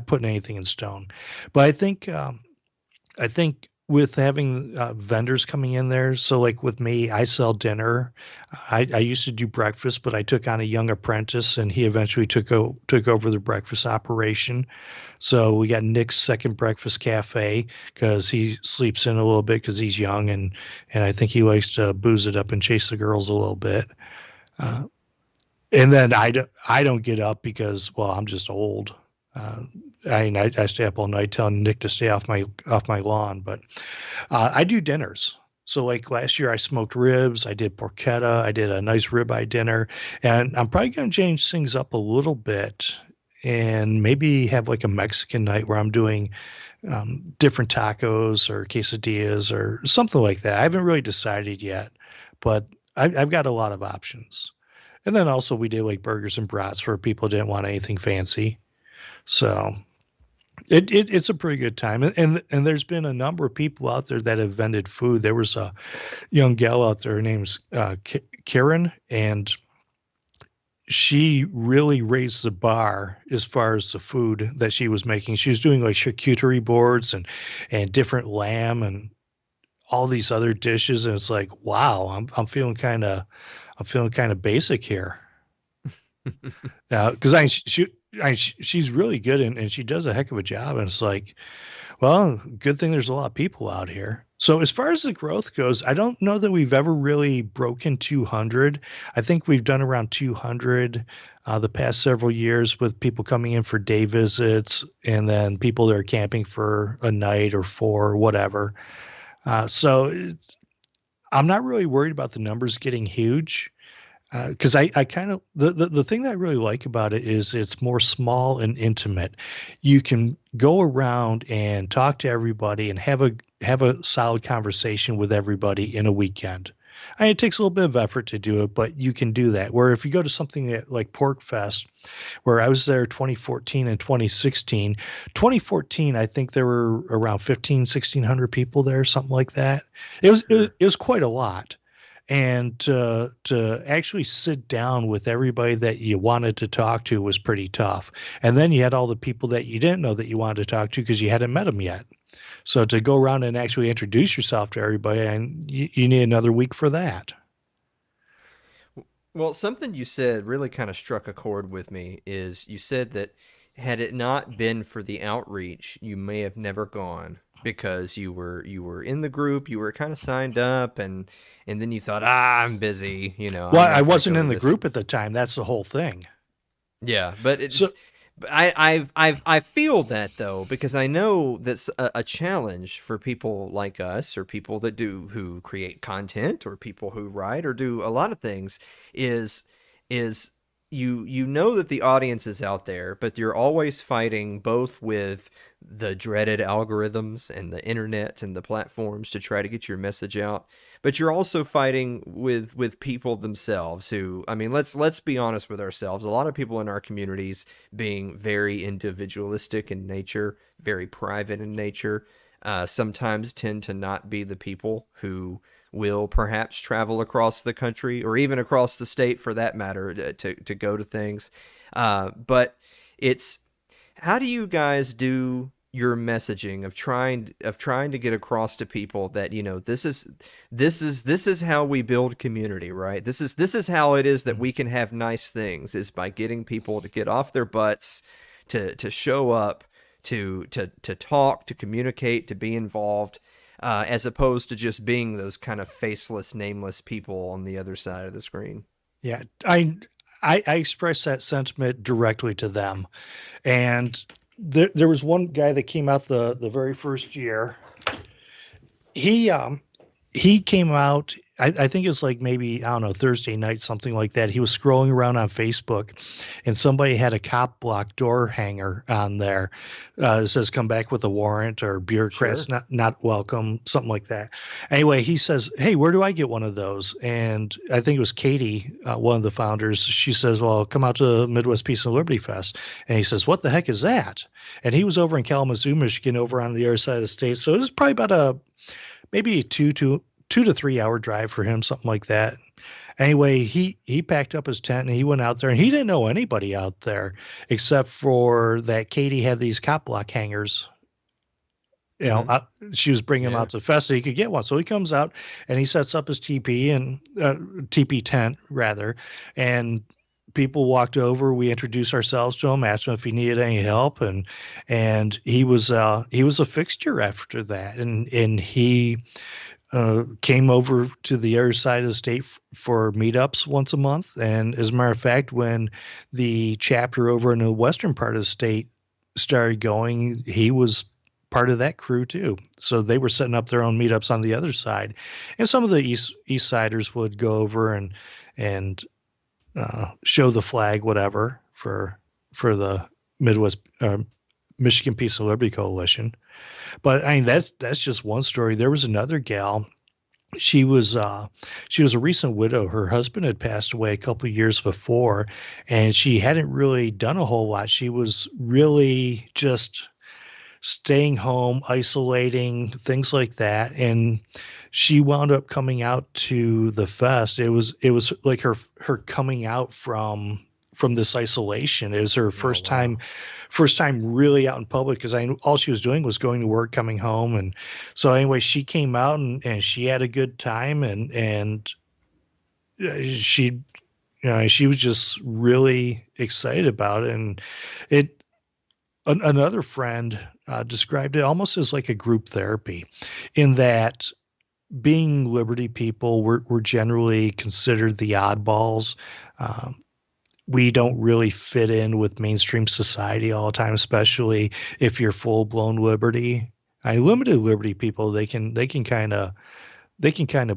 putting anything in stone. But I think with having vendors coming in there. So like with me, I sell dinner. I used to do breakfast, but I took on a young apprentice, and he eventually took over the breakfast operation. So we got Nick's second breakfast cafe because he sleeps in a little bit because he's young, and I think he likes to booze it up and chase the girls a little bit. And then I don't get up because, well, I'm just old. I stay up all night telling Nick to stay off my lawn, but I do dinners. So like last year I smoked ribs, I did porchetta, I did a nice ribeye dinner, and I'm probably going to change things up a little bit and maybe have like a Mexican night where I'm doing different tacos or quesadillas or something like that. I haven't really decided yet, but I've got a lot of options. And then also we did like burgers and brats for people who didn't want anything fancy. So it's a pretty good time. And there's been a number of people out there that have vended food. There was a young gal out there, her name's Karen, and she really raised the bar as far as the food that she was making. She was doing like charcuterie boards and different lamb and all these other dishes. And it's like, wow, I'm feeling kind of basic here. Because she's really good and she does a heck of a job. And it's like, well, good thing there's a lot of people out here. So as far as the growth goes, I don't know that we've ever really broken 200. I think we've done around 200 the past several years with people coming in for day visits and then people that are camping for a night or 4 or whatever. So I'm not really worried about the numbers getting huge. Because I kind of the thing that I really like about it is it's more small and intimate. You can go around and talk to everybody and have a solid conversation with everybody in a weekend. It takes a little bit of effort to do it, but you can do that. Where if you go to something like Pork Fest, where I was there 2014 and 2016, 2014, I think there were around 1,600 people there, something like that. It was quite a lot. And to actually sit down with everybody that you wanted to talk to was pretty tough. And then you had all the people that you didn't know that you wanted to talk to because you hadn't met them yet. So to go around and actually introduce yourself to everybody, and you need another week for that. Well, something you said really kind of struck a chord with me is you said that had it not been for the outreach, you may have never gone because you were in the group, you were kind of signed up, and then you thought, I'm busy, Well, I wasn't in the group at the time. That's the whole thing. Yeah, but it's I feel that though, because I know that's a challenge for people like us or people that who create content or people who write or do a lot of things is you know that the audience is out there, but you're always fighting both with the dreaded algorithms and the internet and the platforms to try to get your message out. But you're also fighting with people themselves who, I mean, let's be honest with ourselves. A lot of people in our communities being very individualistic in nature, very private in nature, sometimes tend to not be the people who will perhaps travel across the country or even across the state for that matter to go to things. But it's, how do you guys do your messaging of trying to get across to people that, this is how we build community, right? This is how it is that we can have nice things, is by getting people to get off their butts, to show up, to talk, to communicate, to be involved, as opposed to just being those kind of faceless, nameless people on the other side of the screen. Yeah, I express that sentiment directly to them. And there was one guy that came out the very first year. He came out, I think it's like maybe, I don't know, Thursday night, something like that. He was scrolling around on Facebook and somebody had a cop block door hanger on there. It says, come back with a warrant, or bureaucrats not welcome, something like that. Anyway, he says, hey, where do I get one of those? And I think it was Katie, one of the founders. She says, well, come out to Midwest Peace and Liberty Fest. And he says, what the heck is that? And he was over in Kalamazoo, Michigan, over on the other side of the state. So it was probably about maybe a 2 to 3 hour drive for him, something like that. Anyway, he packed up his tent and he went out there, and he didn't know anybody out there except for that Katie had these cop block hangers you know, she was bringing him out to the fest so he could get one. So he comes out and he sets up his teepee and teepee tent rather, and people walked over. We introduced ourselves to him, asked him if he needed any help, and he was a fixture after that, and he came over to the other side of the state for meetups once a month. And as a matter of fact, when the chapter over in the western part of the state started going, he was part of that crew too. So they were setting up their own meetups on the other side, and some of the east siders would go over and show the flag, whatever, for the Midwest Michigan Peace and Liberty Coalition. But I mean, that's just one story. There was another gal. She was a recent widow. Her husband had passed away a couple of years before, and she hadn't really done a whole lot. She was really just staying home, isolating, things like that. And she wound up coming out to the fest. It was like her coming out from this isolation. It was her first time really out in public, because all she was doing was going to work, coming home. And so anyway, she came out and she had a good time, and she was just really excited about it. And another friend described it almost as like a group therapy, in that being Liberty people, we're generally considered the oddballs. We don't really fit in with mainstream society all the time, especially if you're full blown Liberty. Limited Liberty people, they can kind of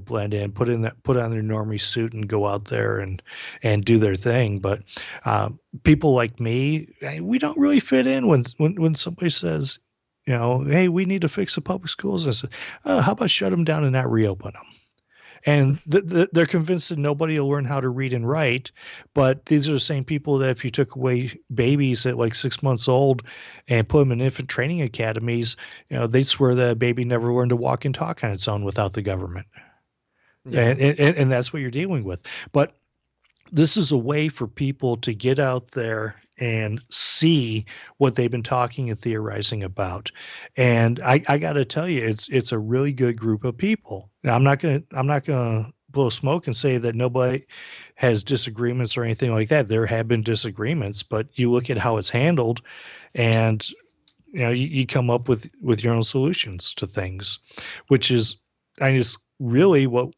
blend in, put on their normie suit and go out there and do their thing. But people like me, we don't really fit in when somebody says, hey, we need to fix the public schools. I said, how about shut them down and not reopen them? And they're convinced that nobody will learn how to read and write. But these are the same people that if you took away babies at like 6 months old and put them in infant training academies, they'd swear that a baby never learned to walk and talk on its own without the government. Yeah. And that's what you're dealing with. But this is a way for people to get out there and see what they've been talking and theorizing about. And I got to tell you, it's a really good group of people. Now, I'm not gonna blow smoke and say that nobody has disagreements or anything like that. There have been disagreements, but you look at how it's handled, and you come up with your own solutions to things, which is really what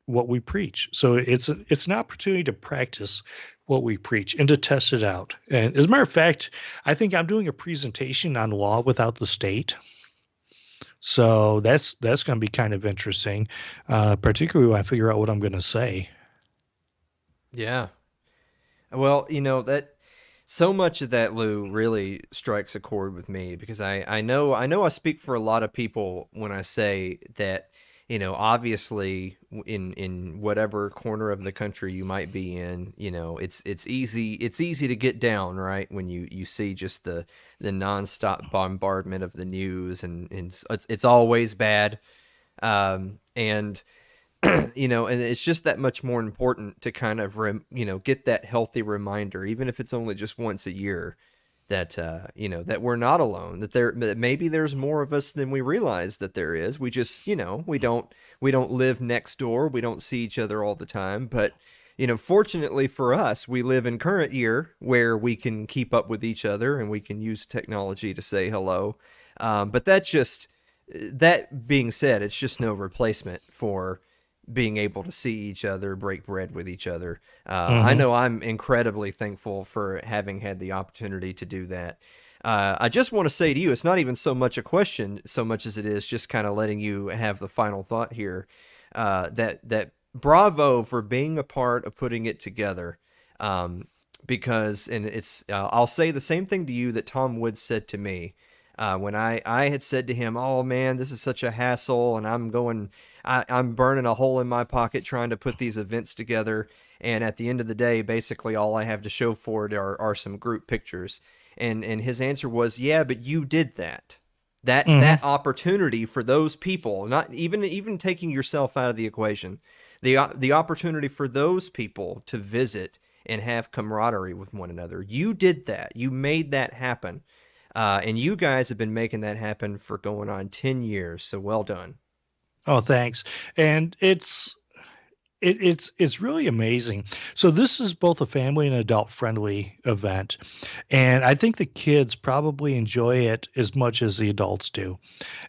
we preach. So it's an opportunity to practice what we preach and to test it out. And as a matter of fact, I think I'm doing a presentation on law without the state. So that's going to be kind of interesting, particularly when I figure out what I'm going to say. Yeah. Well, that so much of that, Lou, really strikes a chord with me, because I know I speak for a lot of people when I say that, obviously in whatever corner of the country you might be in, it's easy to get down, right? When you see just the nonstop bombardment of the news, and it's always bad. And and it's just that much more important to kind of, get that healthy reminder, even if it's only just once a year, that that we're not alone, that maybe there's more of us than we realize that there is. We just, we don't live next door, we don't see each other all the time, but fortunately for us, we live in current year where we can keep up with each other and we can use technology to say hello. But that being said, it's just no replacement for being able to see each other, break bread with each other. I know I'm incredibly thankful for having had the opportunity to do that. I just want to say to you, it's not even so much a question so much as it is just kind of letting you have the final thought here, that bravo for being a part of putting it together. Because, and it's, I'll say the same thing to you that Tom Woods said to me. When I had said to him, oh man, this is such a hassle, and I'm burning a hole in my pocket trying to put these events together. And at the end of the day, basically all I have to show for it are some group pictures. And his answer was, yeah, but you did that. That opportunity for those people, not even taking yourself out of the equation, the opportunity for those people to visit and have camaraderie with one another. You did that. You made that happen. And you guys have been making that happen for going on 10 years. So well done. Oh, thanks. And it's really amazing. So this is both a family and adult friendly event, and I think the kids probably enjoy it as much as the adults do,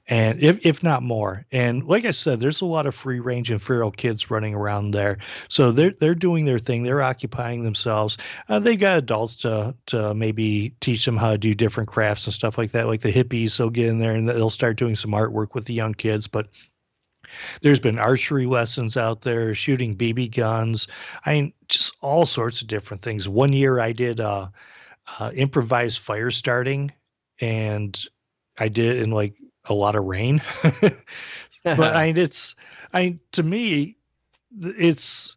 and if not more. And like I said, there's a lot of free range and feral kids running around there, so they're doing their thing. They're occupying themselves. They've got adults to maybe teach them how to do different crafts and stuff like that. Like the hippies, they'll get in there and they'll start doing some artwork with the young kids, but there's been archery lessons out there, shooting BB guns. I mean, just all sorts of different things. One year I did improvised fire starting, and I did in like a lot of rain. But I mean, to me, it's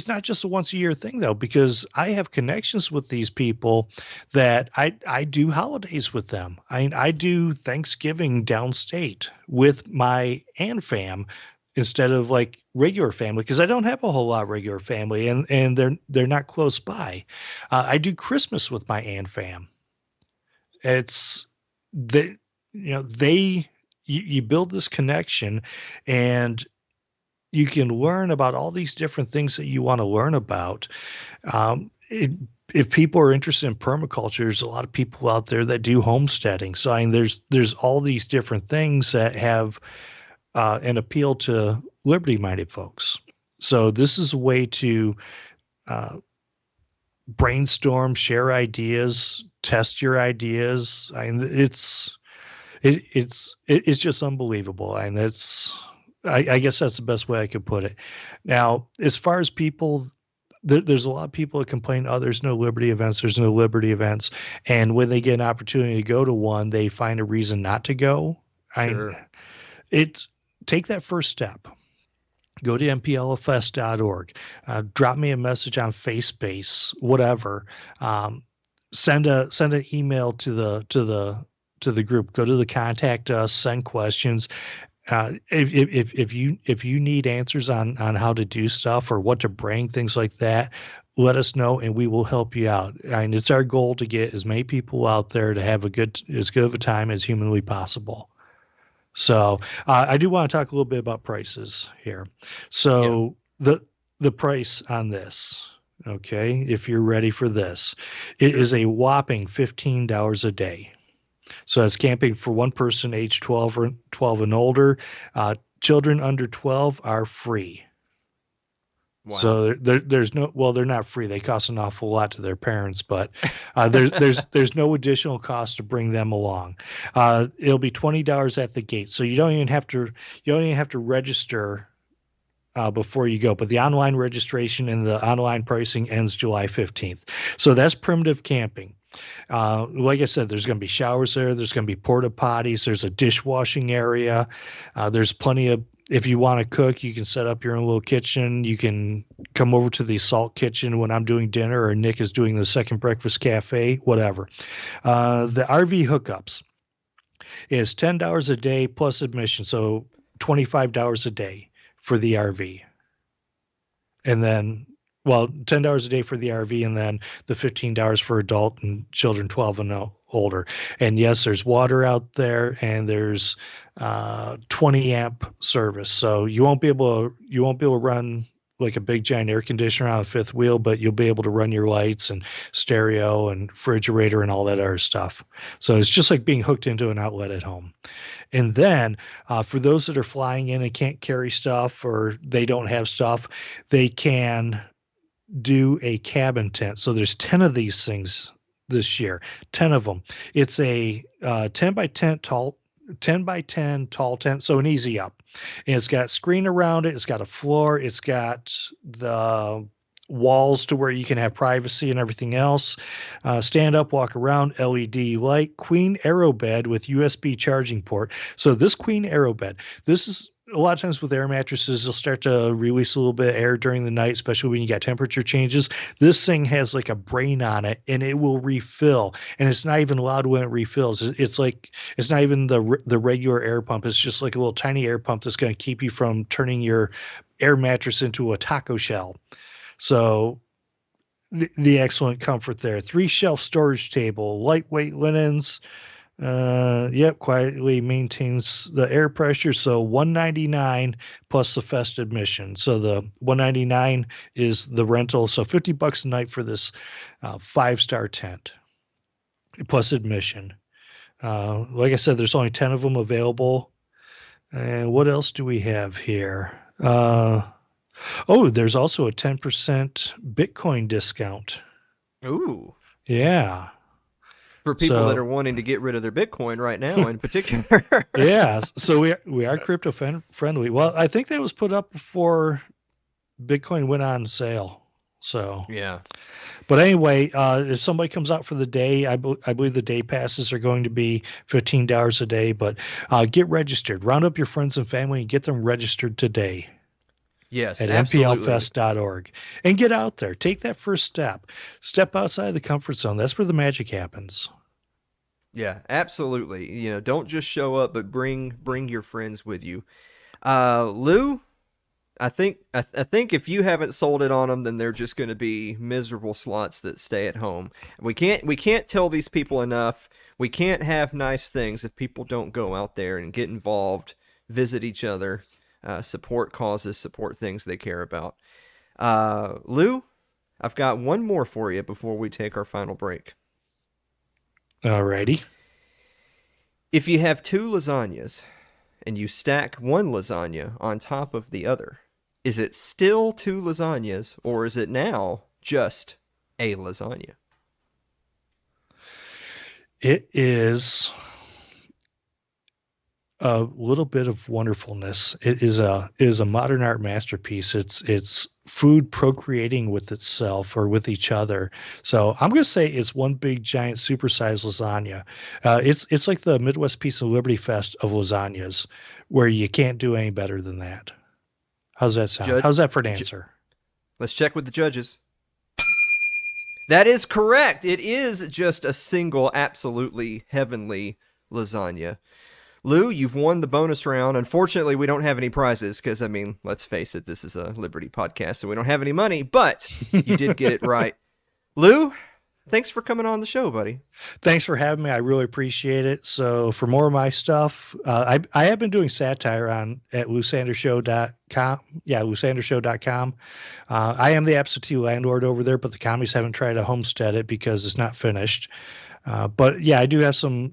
not just a once a year thing though, because I have connections with these people that I do holidays with them. I do Thanksgiving downstate with my Ann fam instead of like regular family, because I don't have a whole lot of regular family, and they're not close by. I do Christmas with my Ann fam. It's the you build this connection, and you can learn about all these different things that you want to learn about. If people are interested in permaculture, there's a lot of people out there that do homesteading. So I mean, there's all these different things that have an appeal to liberty-minded folks. So this is a way to brainstorm, share ideas, test your ideas. I mean, it's just unbelievable, and I guess that's the best way I could put it. Now, as far as people, there's a lot of people that complain, oh, there's no liberty events, and when they get an opportunity to go to one, they find a reason not to go. Sure. Take that first step. Go to mplfest.org. Drop me a message on FaceBase, whatever. Send an email to the group. Go to the contact us. Send questions. If you need answers on how to do stuff or what to bring, things like that, let us know and we will help you out. And it's our goal to get as many people out there to have as good of a time as humanly possible. So I do want to talk a little bit about prices here. So the price on this, okay, if you're ready for this, it is a whopping $15 a day. So that's camping for one person age 12 and older. Children under 12 are free. Wow. So there's no, well, they're not free. They cost an awful lot to their parents, but there's no additional cost to bring them along. It'll be $20 at the gate. So you don't even have to register before you go, but the online registration and the online pricing ends July 15th. So that's primitive camping. Like I said, there's going to be showers there. There's going to be porta potties. There's a dishwashing area. There's plenty of, if you want to cook, you can set up your own little kitchen. You can come over to the Salt Kitchen when I'm doing dinner or Nick is doing the Second Breakfast Cafe, whatever. The RV hookups is $10 a day plus admission. So $25 a day for the RV. And then, well, $10 a day for the RV, and then the $15 for adult and children 12 and older. And yes, there's water out there, and there's 20 amp service. So you won't be able to run like a big giant air conditioner on a fifth wheel, but you'll be able to run your lights and stereo and refrigerator and all that other stuff. So it's just like being hooked into an outlet at home. And then for those that are flying in and can't carry stuff or they don't have stuff, they can do a cabin tent. So there's 10 of these things this year, 10 of them. It's a 10 by 10 tall tent, so an easy up. And it's got screen around it. It's got a floor. It's got the walls to where you can have privacy and everything else. Stand up, walk around, LED light, queen arrow bed with USB charging port. So this queen arrow bed, this is a lot of times with air mattresses, they'll start to release a little bit of air during the night, especially when you got temperature changes. This thing has like a brain on it, and it will refill. And it's not even loud when it refills. It's like, it's not even the regular air pump. It's just like a little tiny air pump that's going to keep you from turning your air mattress into a taco shell. So the excellent comfort there. 3-shelf storage table, lightweight linens. Yep, quietly maintains the air pressure. So $199 plus the fest admission. So the $199 is the rental. So $50 a night for this 5-star tent plus admission. Like I said, there's only 10 of them available. And what else do we have here? There's also a 10% Bitcoin discount. Ooh. Yeah. For people that are wanting to get rid of their Bitcoin right now in particular. Yeah. So we are crypto friendly. Well, I think that was put up before Bitcoin went on sale. So yeah. But anyway, if somebody comes out for the day, I believe the day passes are going to be $15 a day. But get registered. Round up your friends and family and get them registered today. Yes, at absolutely. mplfest.org. And get out there. Take that first step. Step outside the comfort zone. That's where the magic happens. Yeah, absolutely. You know, don't just show up, but bring your friends with you. Lou, I think if you haven't sold it on them, then they're just going to be miserable slots that stay at home. We can't tell these people enough. We can't have nice things if people don't go out there and get involved, visit each other, support causes, support things they care about. Lou, I've got one more for you before we take our final break. Alrighty. If you have 2 lasagnas and you stack one lasagna on top of the other, is it still 2 lasagnas or is it now just a lasagna? It is a little bit of wonderfulness. It is a modern art masterpiece. It's food procreating with itself or with each other. So I'm going to say it's one big giant supersized lasagna. It's like the Midwest Peace and Liberty Fest of lasagnas, where you can't do any better than that. How's that sound? How's that for an answer? Let's check with the judges. That is correct. It is just a single, absolutely heavenly lasagna. Lou, you've won the bonus round. Unfortunately, we don't have any prizes because, I mean, let's face it, this is a Liberty podcast, so we don't have any money, but you did get it right. Lou, thanks for coming on the show, buddy. Thanks for having me. I really appreciate it. So for more of my stuff, I have been doing satire at LouSandersShow.com. Yeah, LouSandersShow.com. I am the absentee landlord over there, but the commies haven't tried to homestead it because it's not finished. But yeah, I do have some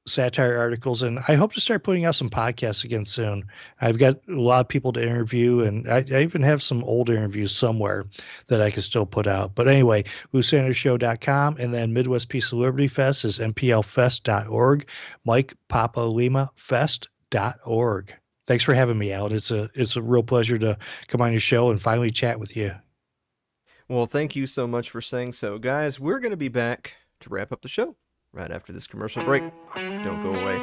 satire articles, and I hope to start putting out some podcasts again soon. I've got a lot of people to interview, and I even have some old interviews somewhere that I can still put out. But anyway, LouSandersShow.com, and then Midwest Peace and Liberty Fest is mplfest.org, Mike Papa Lima Fest.org. Thanks for having me out. It's a real pleasure to come on your show and finally chat with you. Well, thank you so much for saying so. Guys, we're going to be back to wrap up the show right after this commercial break. Don't go away.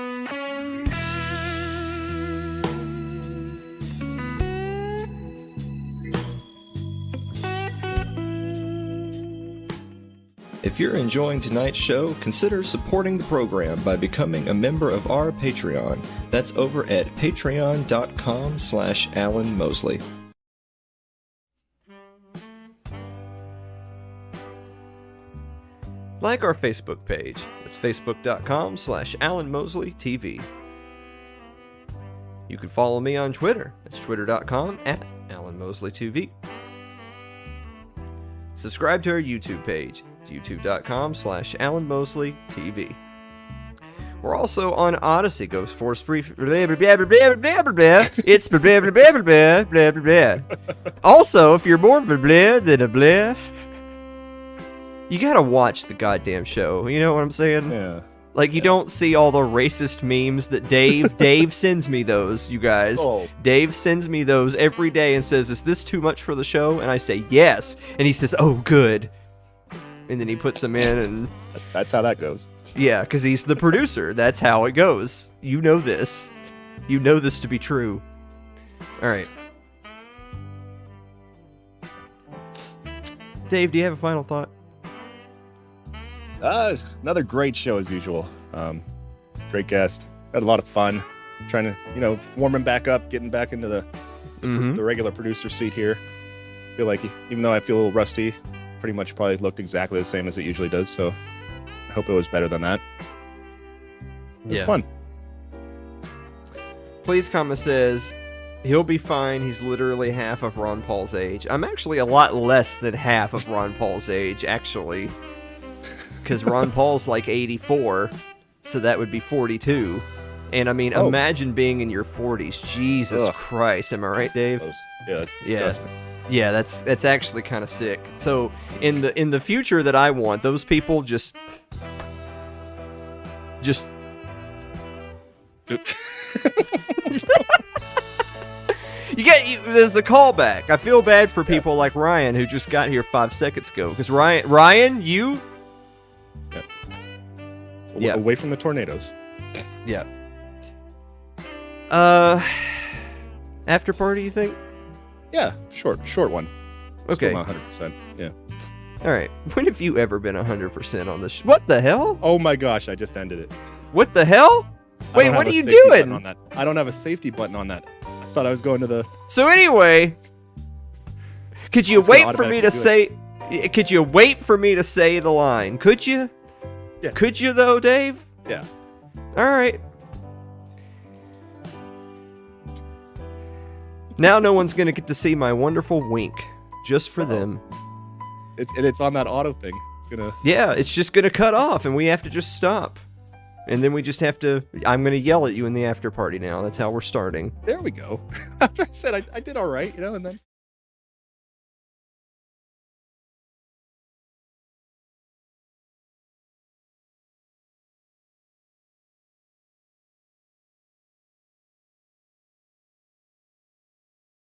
If you're enjoying tonight's show, consider supporting the program by becoming a member of our Patreon. That's over at patreon.com/Alan Mosley. Like our Facebook page. That's facebook.com/Alan Mosley TV. You can follow me on Twitter. That's twitter.com/Alan Mosley TV. Subscribe to our YouTube page. It's youtube.com/Alan Mosley TV. We're also on Odyssey. Goes for brief. It's blah. Also, if you're more blah than a blah, you gotta watch the goddamn show. You know what I'm saying? Yeah. Like, you don't see all the racist memes that Dave sends me those, you guys. Oh. Dave sends me those every day and says, is this too much for the show? And I say, yes. And he says, oh, good. And then he puts them in and... That's how that goes. Yeah, because he's the producer. That's how it goes. You know this. You know this to be true. All right. Dave, do you have a final thought? Another great show as usual. Great guest. Had a lot of fun. Trying to, warm him back up, getting back into the regular producer seat here. Feel like, even though I feel a little rusty, pretty much probably looked exactly the same as it usually does. So I hope it was better than that. It was fun. Please Comma says he'll be fine. He's literally half of Ron Paul's age. I'm actually a lot less than half of Ron Paul's age, actually, because Ron Paul's like 84, so that would be 42. And I mean, imagine being in your 40s. Jesus Christ, am I right, Dave? Yeah, that's disgusting. Yeah, that's actually kind of sick. So in the future that I want, those people just there's a callback. I feel bad for people like Ryan who just got here 5 seconds ago, because Ryan, you away from the tornadoes. Yeah. After party, you think? Yeah, short one. Okay. Still not 100%. Yeah. All right. When have you ever been 100% on this? What the hell? Oh my gosh, I just ended it. What the hell? Wait, what are you doing? On that. I don't have a safety button on that. I thought I was going to the... So anyway, could you wait for me to say... Could you wait for me to say the line? Could you? Yeah. Could you, though, Dave? Yeah. All right. Now no one's going to get to see my wonderful wink. Just for them. It's on that auto thing. It's gonna... Yeah, it's just going to cut off, and we have to just stop. And then we just have to... I'm going to yell at you in the after party now. That's how we're starting. There we go. After I said I did all right, and then...